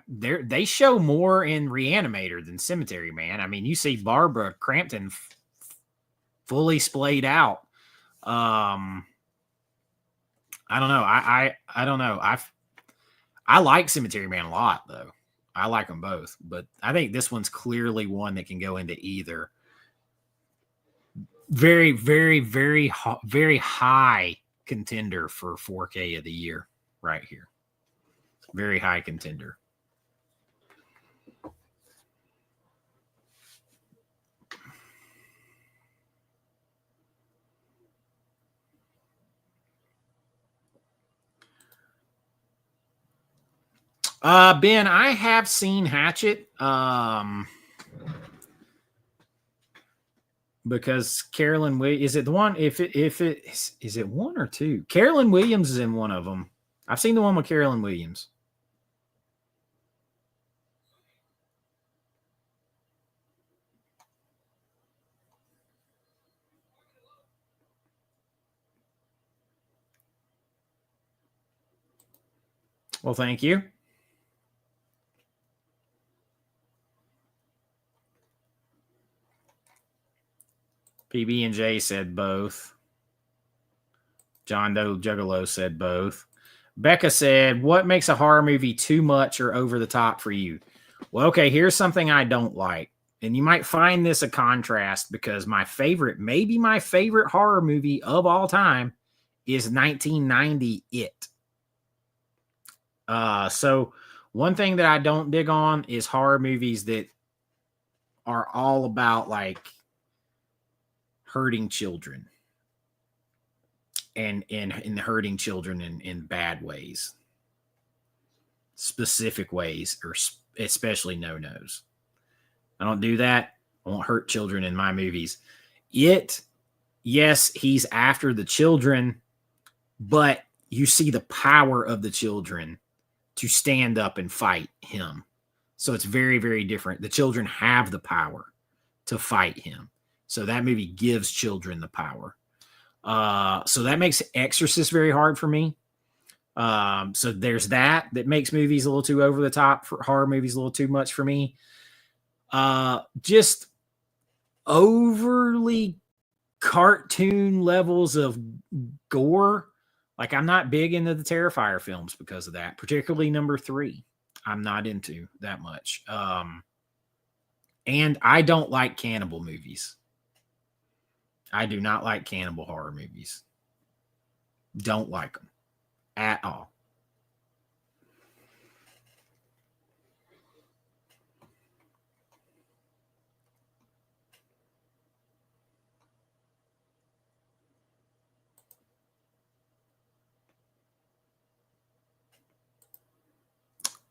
they show more in Reanimator than Cemetery Man. I mean, you see Barbara Crampton fully splayed out. I don't know. I don't know. I like Cemetery Man a lot though. I like them both, but I think this one's clearly one that can go into either. Very, very, very, very high contender for 4K of the year right here. Very high contender. Ben, I have seen Hatchet. Because Carolyn Williams, is it the one? If it is it one or two? Carolyn Williams is in one of them. I've seen the one with Carolyn Williams. Well, thank you. PB&J said both. John Doe Juggalo said both. Becca said, what makes a horror movie too much or over the top for you? Well, okay, here's something I don't like. And you might find this a contrast because maybe my favorite horror movie of all time is 1990 It. So one thing that I don't dig on is horror movies that are all about like hurting children and hurting children in bad ways, specific ways, or especially no-nos. I don't do that. I won't hurt children in my movies. It, yes, he's after the children, but you see the power of the children to stand up and fight him. So it's very, very different. The children have the power to fight him. So that movie gives children the power. So that makes Exorcist very hard for me. So there's that makes movies a little too over the top, for horror movies a little too much for me. Just overly cartoon levels of gore. Like I'm not big into the Terrifier films because of that, particularly number 3. I'm not into that much. And I don't like cannibal movies. I do not like cannibal horror movies. Don't like them at all.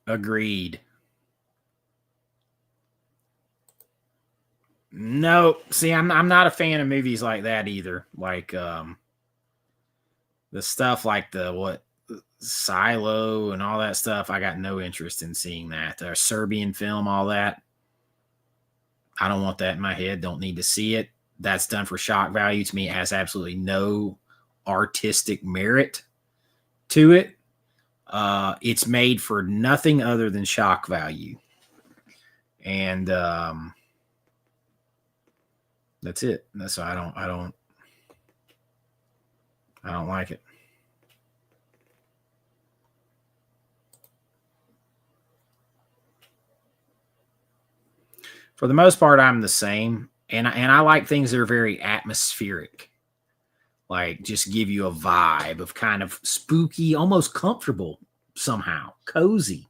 Agreed. No, see, I'm not a fan of movies like that either. Like the stuff like Silo and all that stuff. I got no interest in seeing that. Serbian film, all that. I don't want that in my head. Don't need to see it. that's done for shock value, to me, it has absolutely no artistic merit to it. It's made for nothing other than shock value. And that's it. That's why I don't like it. For the most part, I'm the same, and I like things that are very atmospheric, like just give you a vibe of kind of spooky, almost comfortable somehow, cozy.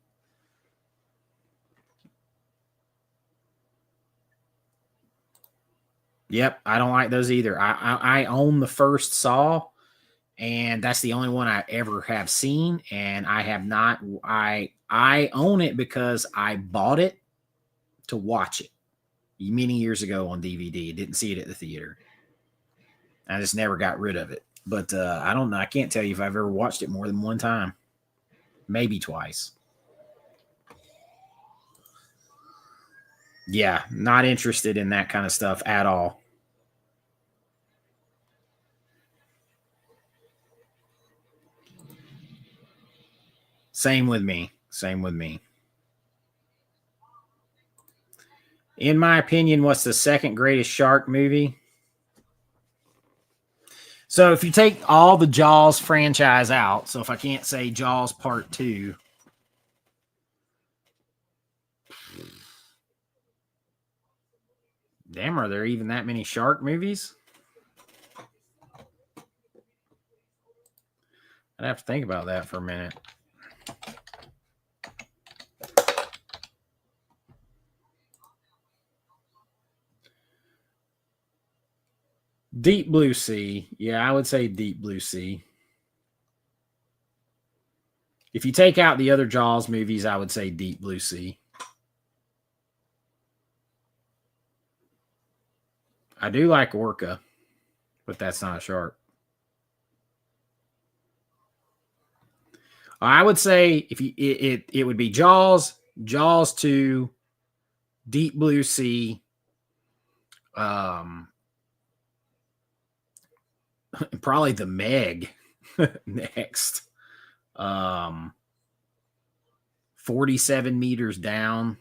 Yep, I don't like those either. I own the first Saw, and that's the only one I ever have seen, and I have not. I own it because I bought it to watch it many years ago on DVD. Didn't see it at the theater. I just never got rid of it. But I don't know. I can't tell you if I've ever watched it more than one time. Maybe twice. Yeah, not interested in that kind of stuff at all. Same with me. Same with me. In my opinion, what's the second greatest shark movie? So if you take all the Jaws franchise out, so if I can't say Jaws Part 2, damn, are there even that many shark movies? I'd have to think about that for a minute. Deep Blue Sea. Yeah, I would say Deep Blue Sea. If you take out the other Jaws movies, I would say Deep Blue Sea. I do like Orca, but that's not a shark. I would say if you it would be Jaws, Jaws 2, Deep Blue Sea, probably the Meg next. 47 meters down.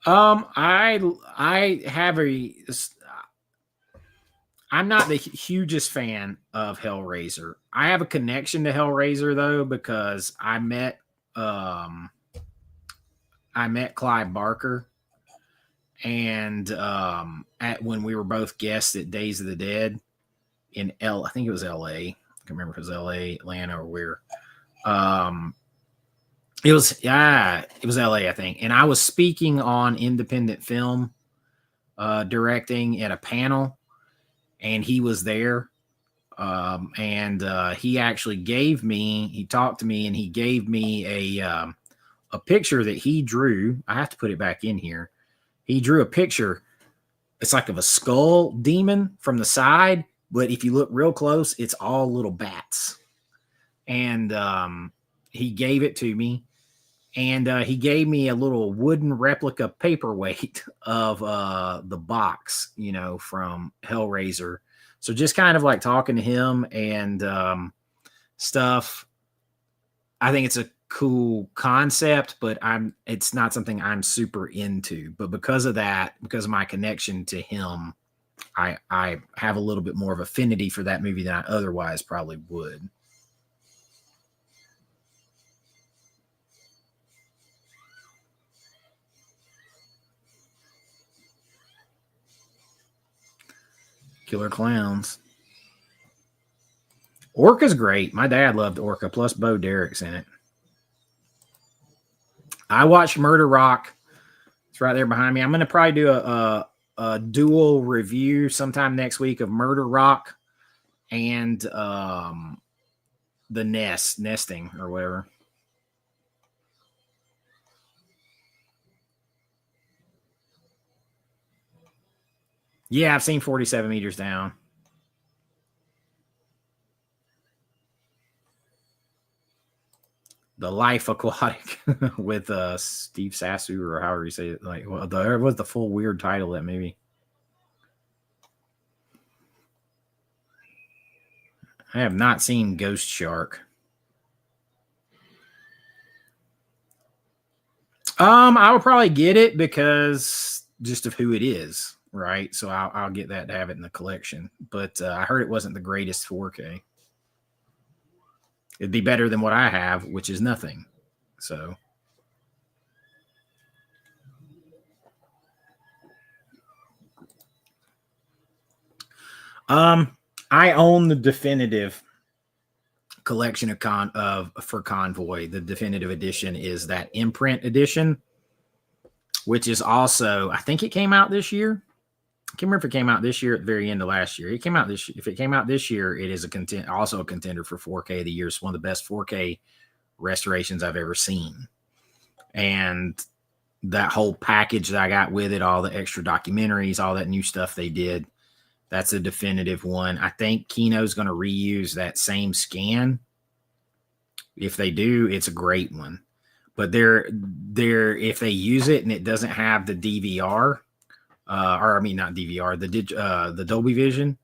I have I'm not the hugest fan of Hellraiser. I have a connection to Hellraiser though, because I met Clive Barker, and at when we were both guests at Days of the Dead in I think it was LA. I can't remember if it was LA, Atlanta, or where. It was LA, I think. And I was speaking on independent film directing at a panel, and he was there. And he actually he talked to me, and he gave me a picture that he drew. I have to put it back in here. He drew a picture. It's like of a skull demon from the side, but if you look real close, it's all little bats. And he gave it to me. And he gave me a little wooden replica paperweight of the box, from Hellraiser. So just kind of like talking to him and stuff. I think it's a cool concept, but it's not something I'm super into. But because of that, because of my connection to him, I have a little bit more of affinity for that movie than I otherwise probably would. Killer Clowns. Orca's great. My dad loved Orca, plus Bo Derek's in it. I watched Murder Rock. It's right there behind me. I'm going to probably do a dual review sometime next week of Murder Rock and the Nesting or whatever. Yeah, I've seen 47 meters down. The Life Aquatic with Steve Sassu, or however you say it. Like, well, there was the full weird title of that movie. I have not seen Ghost Shark. I would probably get it because just of who it is, right? So I'll get that to have it in the collection. But I heard it wasn't the greatest 4K. It'd be better than what I have, which is nothing. So. I own the definitive collection for Convoy. The definitive edition is that imprint edition, which is also, I think it came out this year. I can't remember if it came out this year at the very end of last year. It came out this. If it came out this year, it is also a contender for 4K of the year. It's one of the best 4K restorations I've ever seen. And that whole package that I got with it, all the extra documentaries, all that new stuff they did, that's a definitive one. I think Kino's going to reuse that same scan. If they do, it's a great one. But if they use it and it doesn't have the DVR, or I mean not DVR, the Dolby Vision,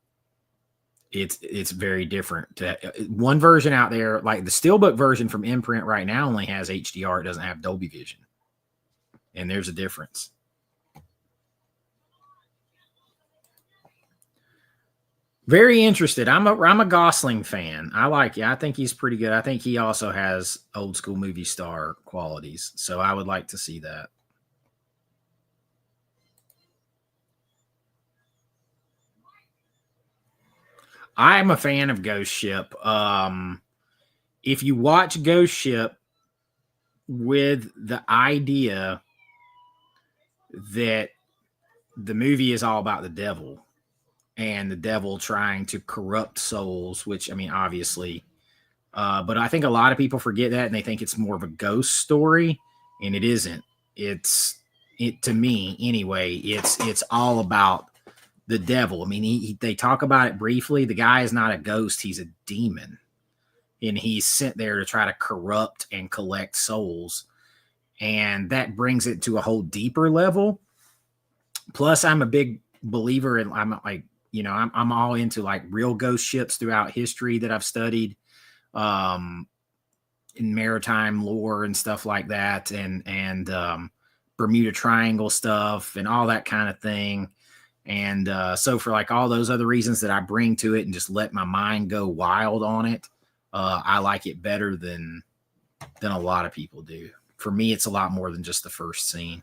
it's very different. One version out there, like the Steelbook version from Imprint right now, only has HDR. It doesn't have Dolby Vision, and there's a difference. Very interested. I'm a Gosling fan. I like it. I think he's pretty good. I think he also has old school movie star qualities. So I would like to see that. I'm a fan of Ghost Ship. If you watch Ghost Ship with the idea that the movie is all about the devil, and the devil trying to corrupt souls, which, I mean, obviously, but I think a lot of people forget that and they think it's more of a ghost story, and it isn't. To me anyway, it's all about the devil. I mean, they talk about it briefly. The guy is not a ghost. He's a demon, and he's sent there to try to corrupt and collect souls. And that brings it to a whole deeper level. Plus, I'm a big believer in, I'm all into like real ghost ships throughout history that I've studied, in maritime lore and stuff like that, and Bermuda Triangle stuff and all that kind of thing. And so for like all those other reasons that I bring to it and just let my mind go wild on it, I like it better than a lot of people do. For me, it's a lot more than just the first scene.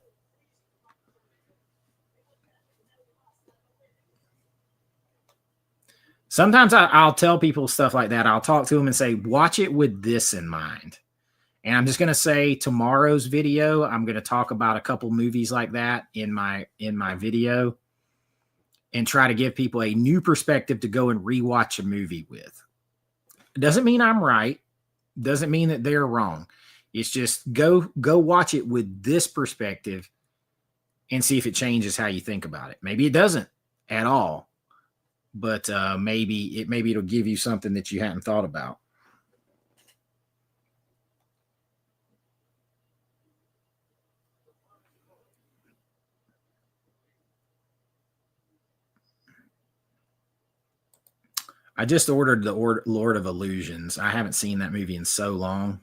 Sometimes I'll tell people stuff like that. I'll talk to them and say, watch it with this in mind. And I'm just going to say tomorrow's video, I'm going to talk about a couple movies like that in my video and try to give people a new perspective to go and rewatch a movie with. It doesn't mean I'm right. Doesn't mean that they're wrong. It's just go watch it with this perspective and see if it changes how you think about it. Maybe it doesn't at all. But maybe it'll give you something that you hadn't thought about. I just ordered the Lord of Illusions. I haven't seen that movie in so long.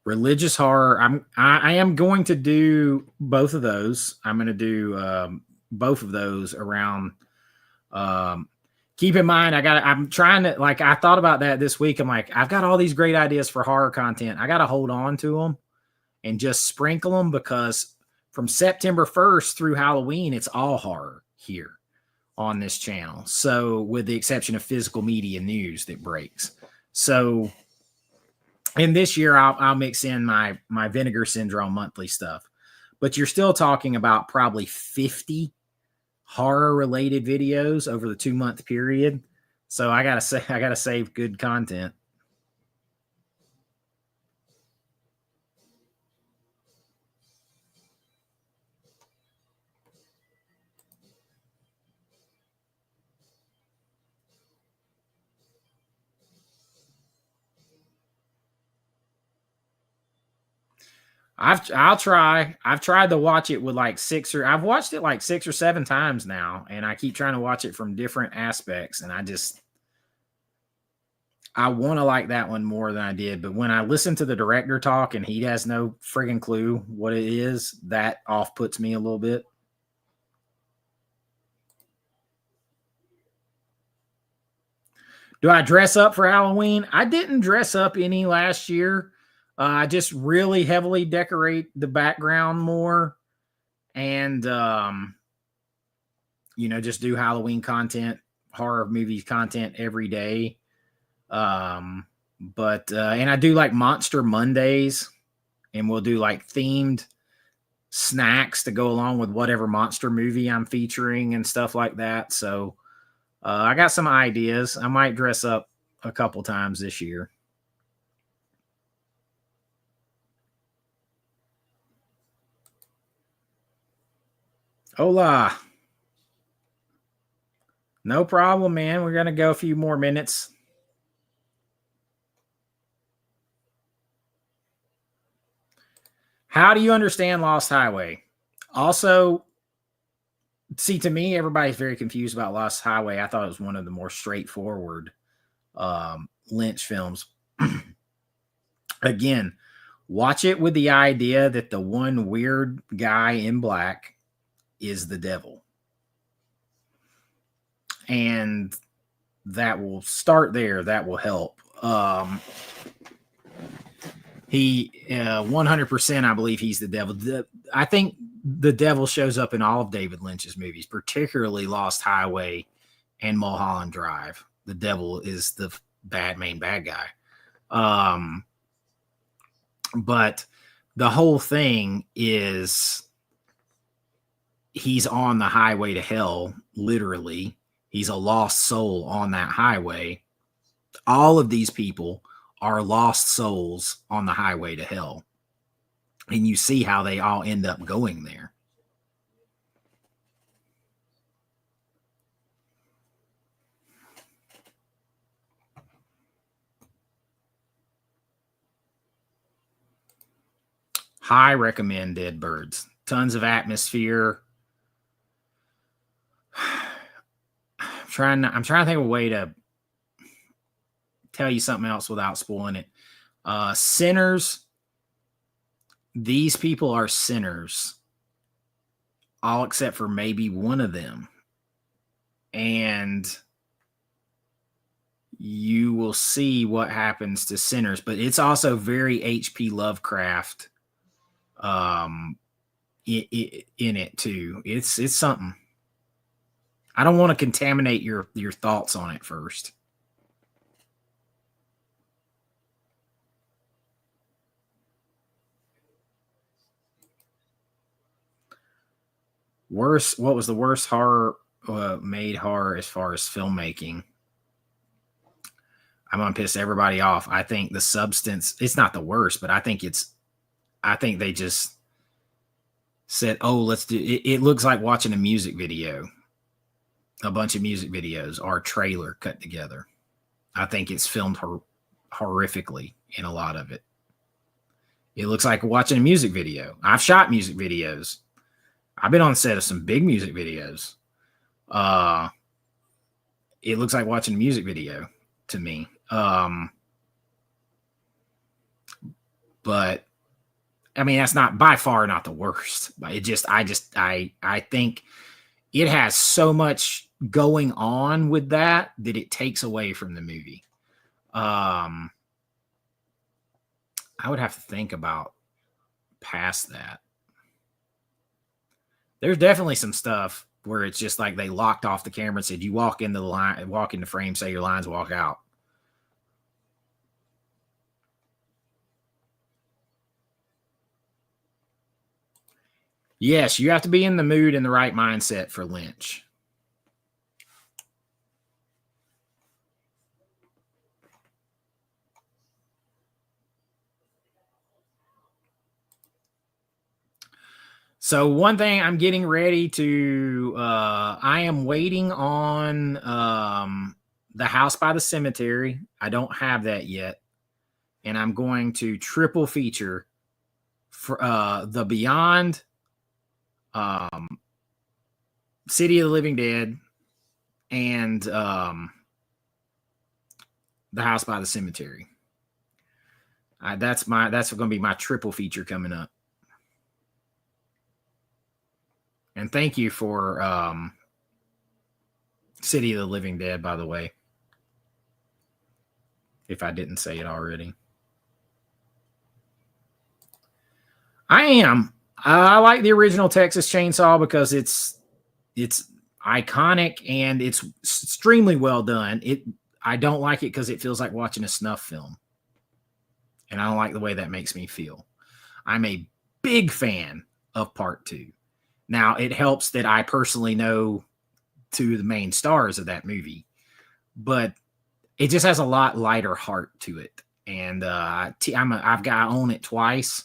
Religious horror. I am going to do both of those. I'm going to do both of those around. Keep in mind, I'm trying to, like, I thought about that this week. I'm like, I've got all these great ideas for horror content. I got to hold on to them and just sprinkle them, because from September 1st through Halloween, it's all horror here on this channel. So with the exception of physical media news that breaks. So, and this year I'll mix in my Vinegar Syndrome monthly stuff, but you're still talking about probably 50 horror related videos over the 2-month period. So I gotta save good content. I'll try. I've tried to watch it with like I've watched it like 6 or 7 times now, and I keep trying to watch it from different aspects, and I want to like that one more than I did. But when I listen to the director talk and he has no friggin' clue what it is, that off puts me a little bit. Do I dress up for Halloween? I didn't dress up any last year. I just really heavily decorate the background more and, just do Halloween content, horror movie content every day. And I do like Monster Mondays, and we'll do like themed snacks to go along with whatever monster movie I'm featuring and stuff like that. So I got some ideas. I might dress up a couple times this year. Hola. No problem, man. We're going to go a few more minutes. How do you understand Lost Highway? Also, see, to me, everybody's very confused about Lost Highway. I thought it was one of the more straightforward Lynch films. Again, watch it with the idea that the one weird guy in black is the devil. And that will start there. That will help. He 100%, I believe he's the devil. I think the devil shows up in all of David Lynch's movies, particularly Lost Highway and Mulholland Drive. The devil is the main bad guy. But the whole thing is he's on the highway to hell, literally. He's a lost soul on that highway. All of these people are lost souls on the highway to hell. And you see how they all end up going there. High recommend Dead Birds. Tons of atmosphere. I'm trying to think of a way to tell you something else without spoiling it. Sinners. These people are sinners, all except for maybe one of them. And you will see what happens to sinners, but it's also very H.P. Lovecraft in it too. It's something. I don't want to contaminate your thoughts on it first. What was the worst horror made horror as far as filmmaking? I'm gonna piss everybody off. I think The Substance, it's not the worst, but I think they just said, oh, let's do it. It looks like watching a music video, a bunch of music videos or a trailer cut together. I think it's filmed horrifically in a lot of it. It looks like watching a music video. I've shot music videos. I've been on set of some big music videos. It looks like watching a music video to me. But I mean, that's not by far not the worst. I think it has so much going on with that it takes away from the movie. I would have to think about past that. There's definitely some stuff where it's just like they locked off the camera and said, you walk into the frame, say your lines, walk out. Yes, you have to be in the mood and the right mindset for Lynch. So one thing I'm getting ready to, I am waiting on The House by the Cemetery. I don't have that yet. And I'm going to triple feature for The Beyond, City of the Living Dead, and The House by the Cemetery. That's going to be my triple feature coming up. And thank you for City of the Living Dead, by the way, if I didn't say it already. I like the original Texas Chainsaw because it's iconic and it's extremely well done. I don't like it because it feels like watching a snuff film. And I don't like the way that makes me feel. I'm a big fan of part 2. Now, it helps that I personally know 2 of the main stars of that movie, but it just has a lot lighter heart to it. And I own it twice.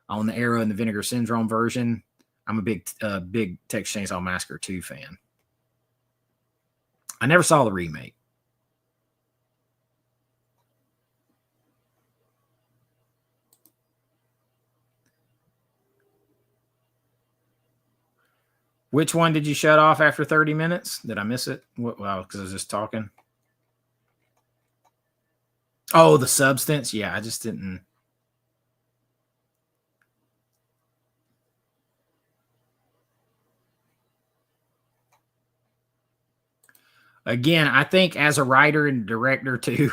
I own the Arrow and the Vinegar Syndrome version. I'm a big Texas Chainsaw Massacre 2 fan. I never saw the remake. Which one did you shut off after 30 minutes? Did I miss it? Well, because I was just talking. Oh, The Substance? Yeah, I just didn't. Again, I think as a writer and director too,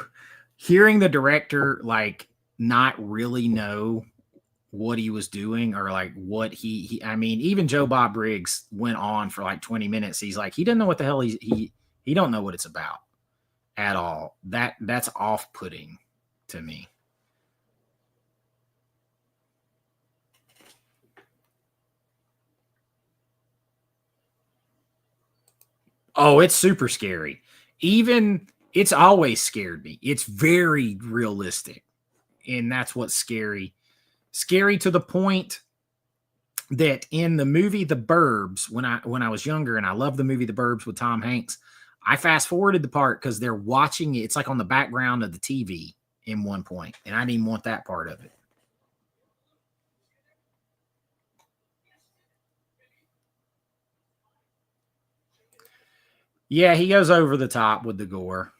hearing the director like not really know what he was doing or like what I mean, even Joe Bob Briggs went on for like 20 minutes. He's like, he didn't know what the hell he don't know what it's about at all. That's off-putting to me. Oh, it's super scary. It's always scared me. It's very realistic. And that's what's scary. Scary to the point that in the movie The Burbs, when I was younger, and I love the movie The Burbs with Tom Hanks, I fast forwarded the part because they're watching it. It's like on the background of the TV in one point, and I didn't want that part of it. Yeah, he goes over the top with the gore.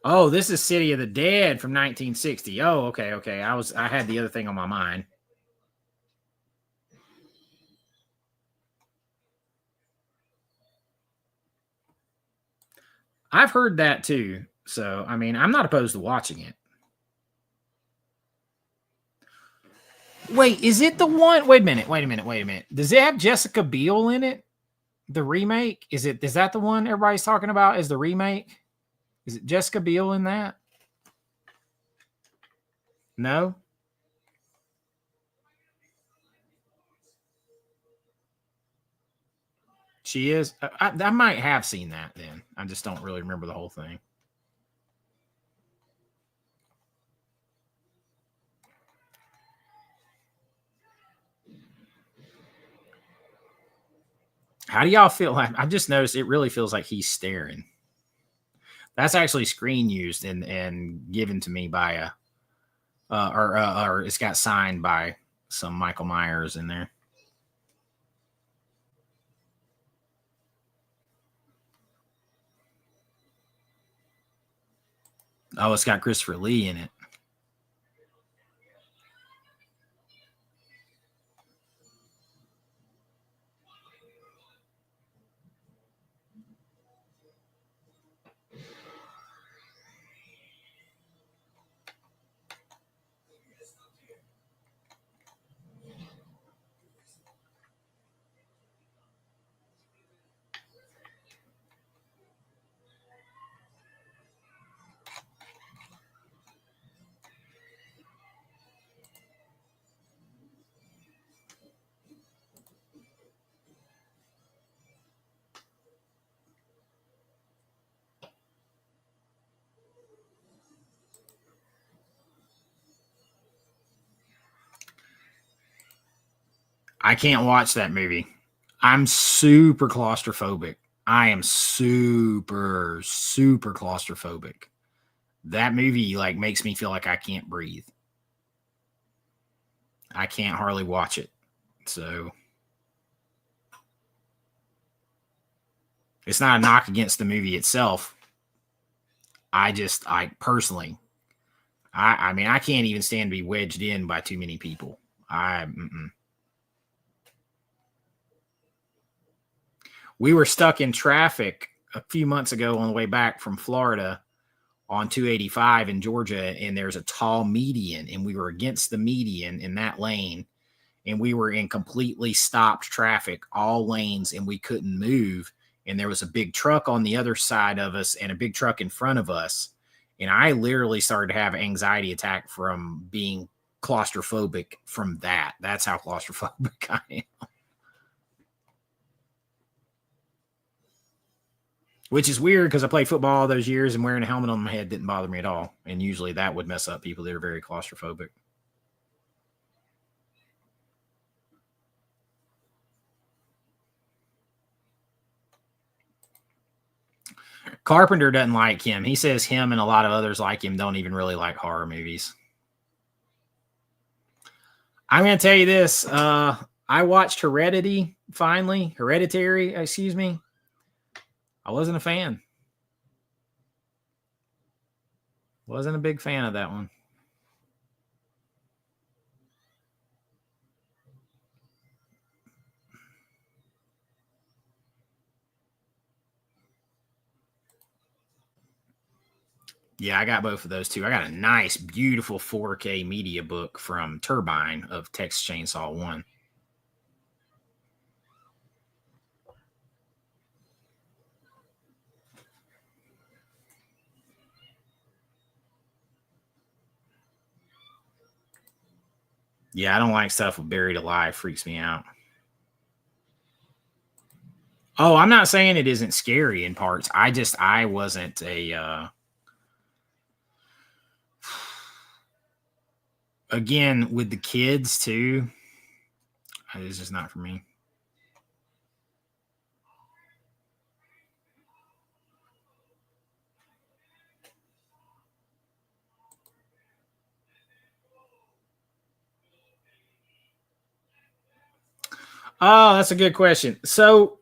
Oh, this is City of the Dead from 1960. Oh, okay. I had the other thing on my mind. I've heard that too. So, I mean, I'm not opposed to watching it. Wait, is it the one? Wait a minute. Does it have Jessica Biel in it? The remake? Is that the one everybody's talking about? Is the remake? Is it Jessica Biel in that? No? She is? I might have seen that then. I just don't really remember the whole thing. How do y'all feel? I just noticed it really feels like he's staring. That's actually screen used and given to me by or it's got signed by some Michael Myers in there. Oh, it's got Christopher Lee in it. I can't watch that movie. I'm super claustrophobic. I am super, super claustrophobic. That movie like makes me feel like I can't breathe. I can't hardly watch it. So it's not a knock against the movie itself. I personally, I mean, I can't even stand to be wedged in by too many people. We were stuck in traffic a few months ago on the way back from Florida on 285 in Georgia, and there's a tall median, and we were against the median in that lane, and we were in completely stopped traffic, all lanes, and we couldn't move. And there was a big truck on the other side of us and a big truck in front of us. And I literally started to have anxiety attack from being claustrophobic from that. That's how claustrophobic I am. Which is weird because I played football all those years and wearing a helmet on my head didn't bother me at all. And usually that would mess up people that are very claustrophobic. Carpenter doesn't like him. He says him and a lot of others like him don't even really like horror movies. I'm going to tell you this. I watched Hereditary, excuse me. I wasn't a fan. Wasn't a big fan of that one. Yeah, I got both of those too. I got a nice, beautiful 4K media book from Turbine of Texas Chainsaw 1. Yeah, I don't like stuff with Buried Alive. Freaks me out. Oh, I'm not saying it isn't scary in parts. I wasn't a... Again, with the kids too, it's just not for me. Oh, that's a good question. So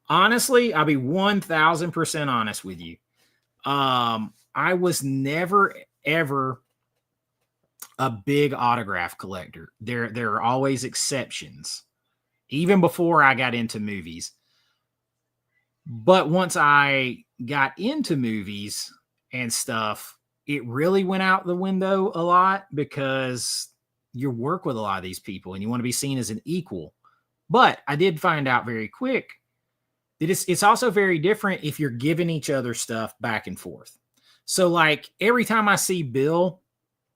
honestly, I'll be 1000% honest with you. I was never, ever a big autograph collector. There are always exceptions, even before I got into movies. But once I got into movies and stuff, it really went out the window a lot because you work with a lot of these people and you want to be seen as an equal. But I did find out very quick that it's also very different if you're giving each other stuff back and forth. So like every time I see Bill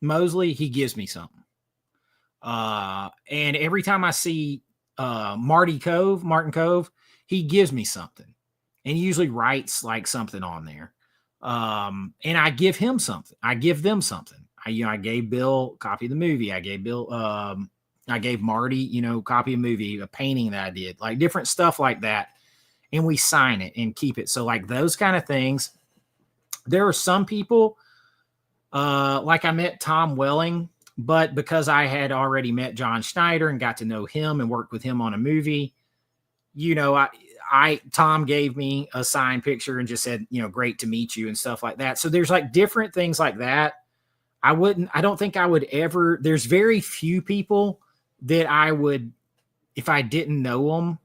Mosley, he gives me something. And every time I see Martin Cove, he gives me something. And he usually writes like something on there. And I give him something. I give them something. I gave Bill a copy of the movie. I gave Marty, copy of movie, a painting that I did, like different stuff like that. And we sign it and keep it. So like those kind of things. There are some people, like I met Tom Welling, but because I had already met John Schneider and got to know him and worked with him on a movie, Tom gave me a signed picture and just said, great to meet you and stuff like that. So there's like different things like that. I don't think I would ever, there's very few people that I would, if I didn't know them,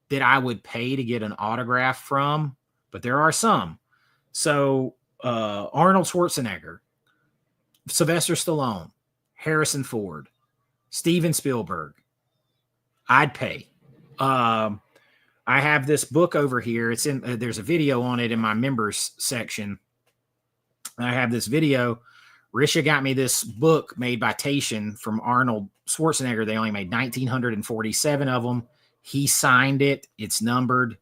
that I would pay to get an autograph from, but there are some. So Arnold Schwarzenegger, Sylvester Stallone, Harrison Ford, Steven Spielberg, I'd pay. I have this book over here. It's in, there's a video on it in my members section. I have this video. Risha got me this book made by Taishan from Arnold Schwarzenegger. They only made 1,947 of them. He signed it. It's numbered.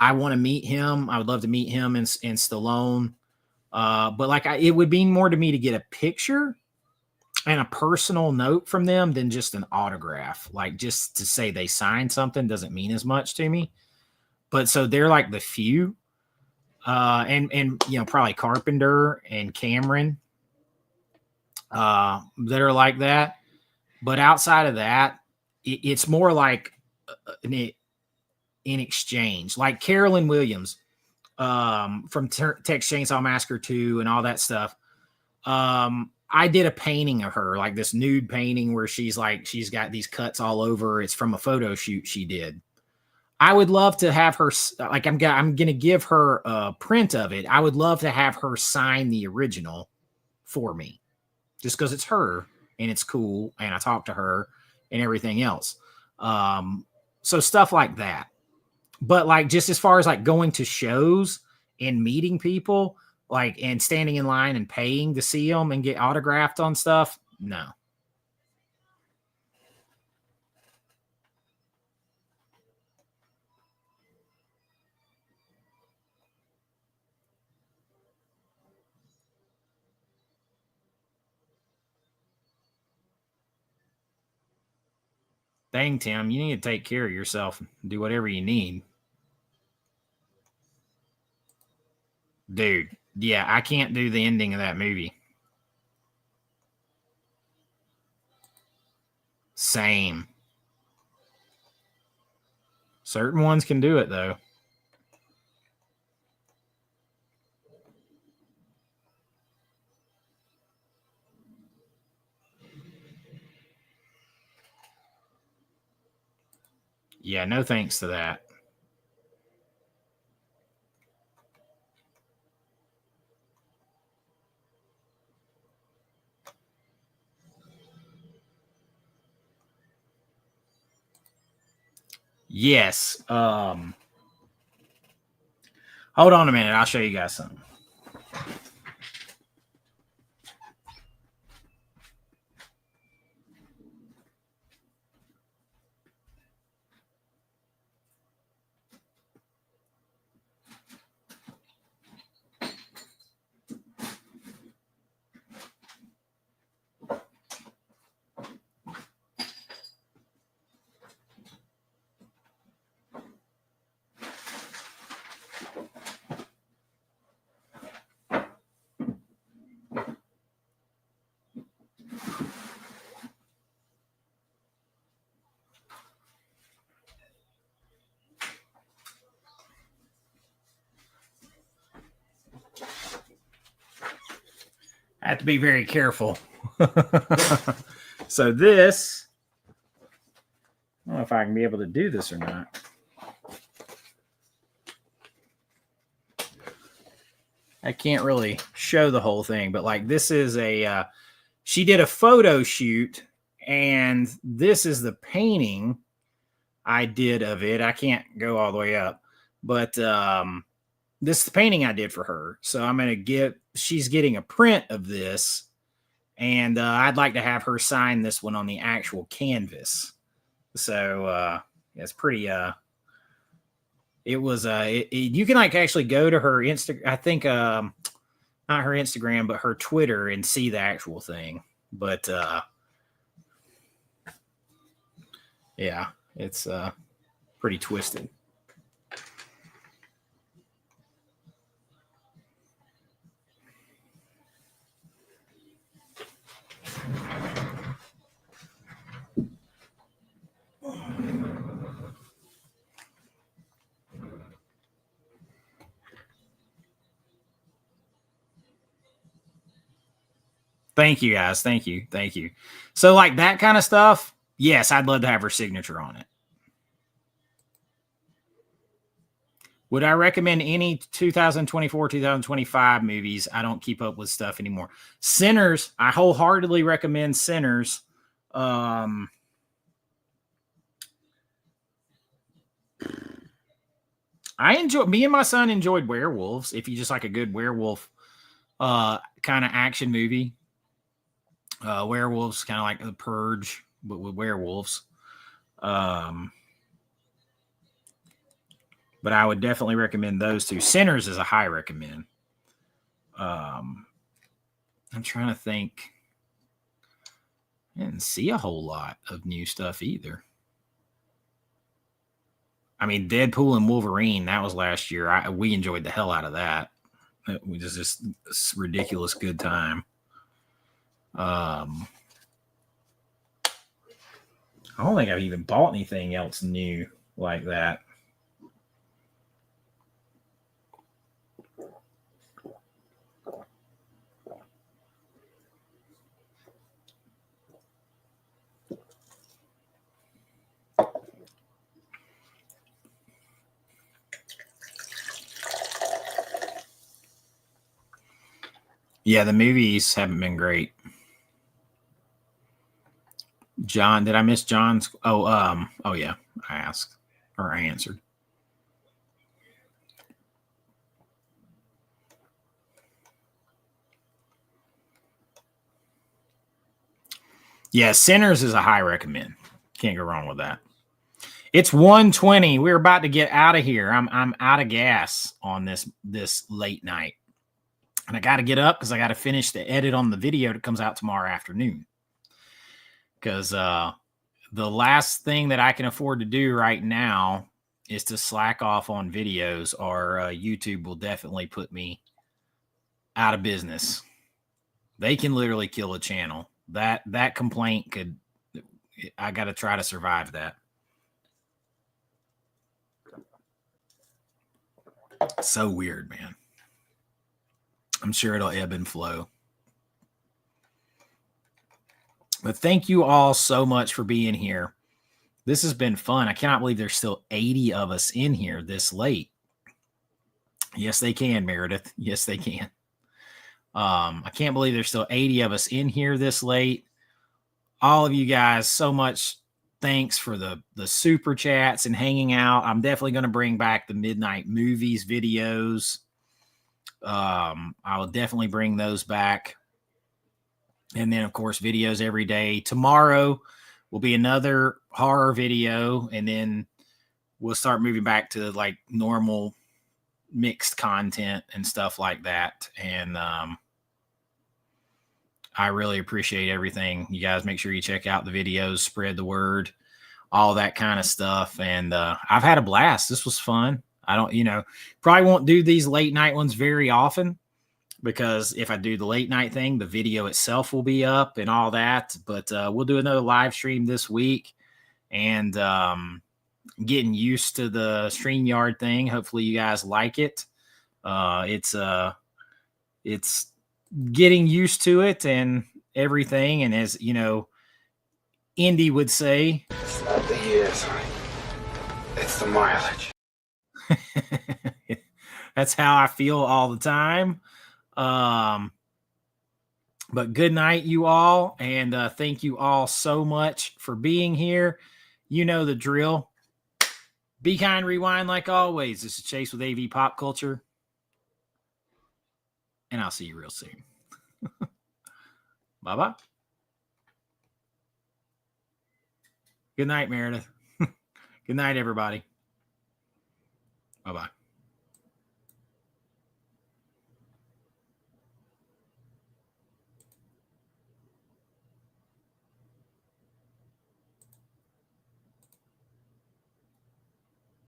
I want to meet him. I would love to meet him and Stallone. But like, it would mean more to me to get a picture and a personal note from them than just an autograph. Like just to say they signed something doesn't mean as much to me. But so they're like the few. and probably Carpenter and Cameron that are like that. But outside of that, it's more like in exchange, like Carolyn Williams from Texas Chainsaw Massacre 2 and all that stuff. I did a painting of her, like this nude painting where she's got these cuts all over. It's from a photo shoot she did. I would love to have her, like I'm going to give her a print of it. I would love to have her sign the original for me just because it's her and it's cool. And I talked to her and everything else. So stuff like that. But like, just as far as like going to shows and meeting people, like, and standing in line and paying to see them and get autographed on stuff, no. Dang, Tim, you need to take care of yourself and do whatever you need. Dude, yeah, I can't do the ending of that movie. Same. Certain ones can do it, though. Yeah, no thanks to that. Yes. Hold on a minute. I'll show you guys something. I have to be very careful. So this, I don't know if I can be able to do this or not. I can't really show the whole thing, but like this is she did a photo shoot and this is the painting I did of it. I can't go all the way up, but this is the painting I did for her. So she's getting a print of this, and I'd like to have her sign this one on the actual canvas. So it's pretty, it was, you can like actually go to her Instagram, I think, not her Instagram, but her Twitter and see the actual thing. But yeah, it's pretty twisted. Thank you, guys. Thank you. Thank you. So like that kind of stuff, yes, I'd love to have her signature on it. Would I recommend any 2024, 2025 movies? I don't keep up with stuff anymore. Sinners, I wholeheartedly recommend Sinners. Me and my son enjoyed Werewolves. If you just like a good werewolf kind of action movie. Werewolves, kind of like The Purge, but with werewolves. But I would definitely recommend those two. Sinners is a high recommend. I'm trying to think. I didn't see a whole lot of new stuff either. I mean, Deadpool and Wolverine, that was last year. We enjoyed the hell out of that. It was just a ridiculous good time. I don't think I've even bought anything else new like that. Yeah, the movies haven't been great. John, did I miss John's? Oh yeah, I asked or I answered. Yeah, Sinners is a high recommend. Can't go wrong with that. It's 1:20. We're about to get out of here. I'm out of gas on this late night. And I got to get up because I got to finish the edit on the video that comes out tomorrow afternoon. Because the last thing that I can afford to do right now is to slack off on videos, or YouTube will definitely put me out of business. They can literally kill a channel. That complaint could, I got to try to survive that. So weird, man. I'm sure it'll ebb and flow. But thank you all so much for being here. This has been fun. I cannot believe there's still 80 of us in here this late. Yes, they can, Meredith. Yes, they can. I can't believe there's still 80 of us in here this late. All of you guys, so much thanks for the super chats and hanging out. I'm definitely going to bring back the midnight movies videos. I will definitely bring those back. And then, of course, videos every day. Tomorrow will be another horror video, and then we'll start moving back to like normal mixed content and stuff like that. And I really appreciate everything. You guys make sure you check out the videos, spread the word, all that kind of stuff. And I've had a blast. This was fun. I don't, probably won't do these late night ones very often, because if I do the late night thing, the video itself will be up and all that. But we'll do another live stream this week, and getting used to the StreamYard thing. Hopefully you guys like it. It's getting used to it and everything. And as Indy would say, it's not the years, it's the mileage. That's how I feel all the time. But good night, you all. And thank you all so much for being here. You know the drill. Be kind, rewind like always. This is Chase with AV Pop Culture. And I'll see you real soon. Bye-bye. Good night, Meredith. Good night, everybody. Bye-bye.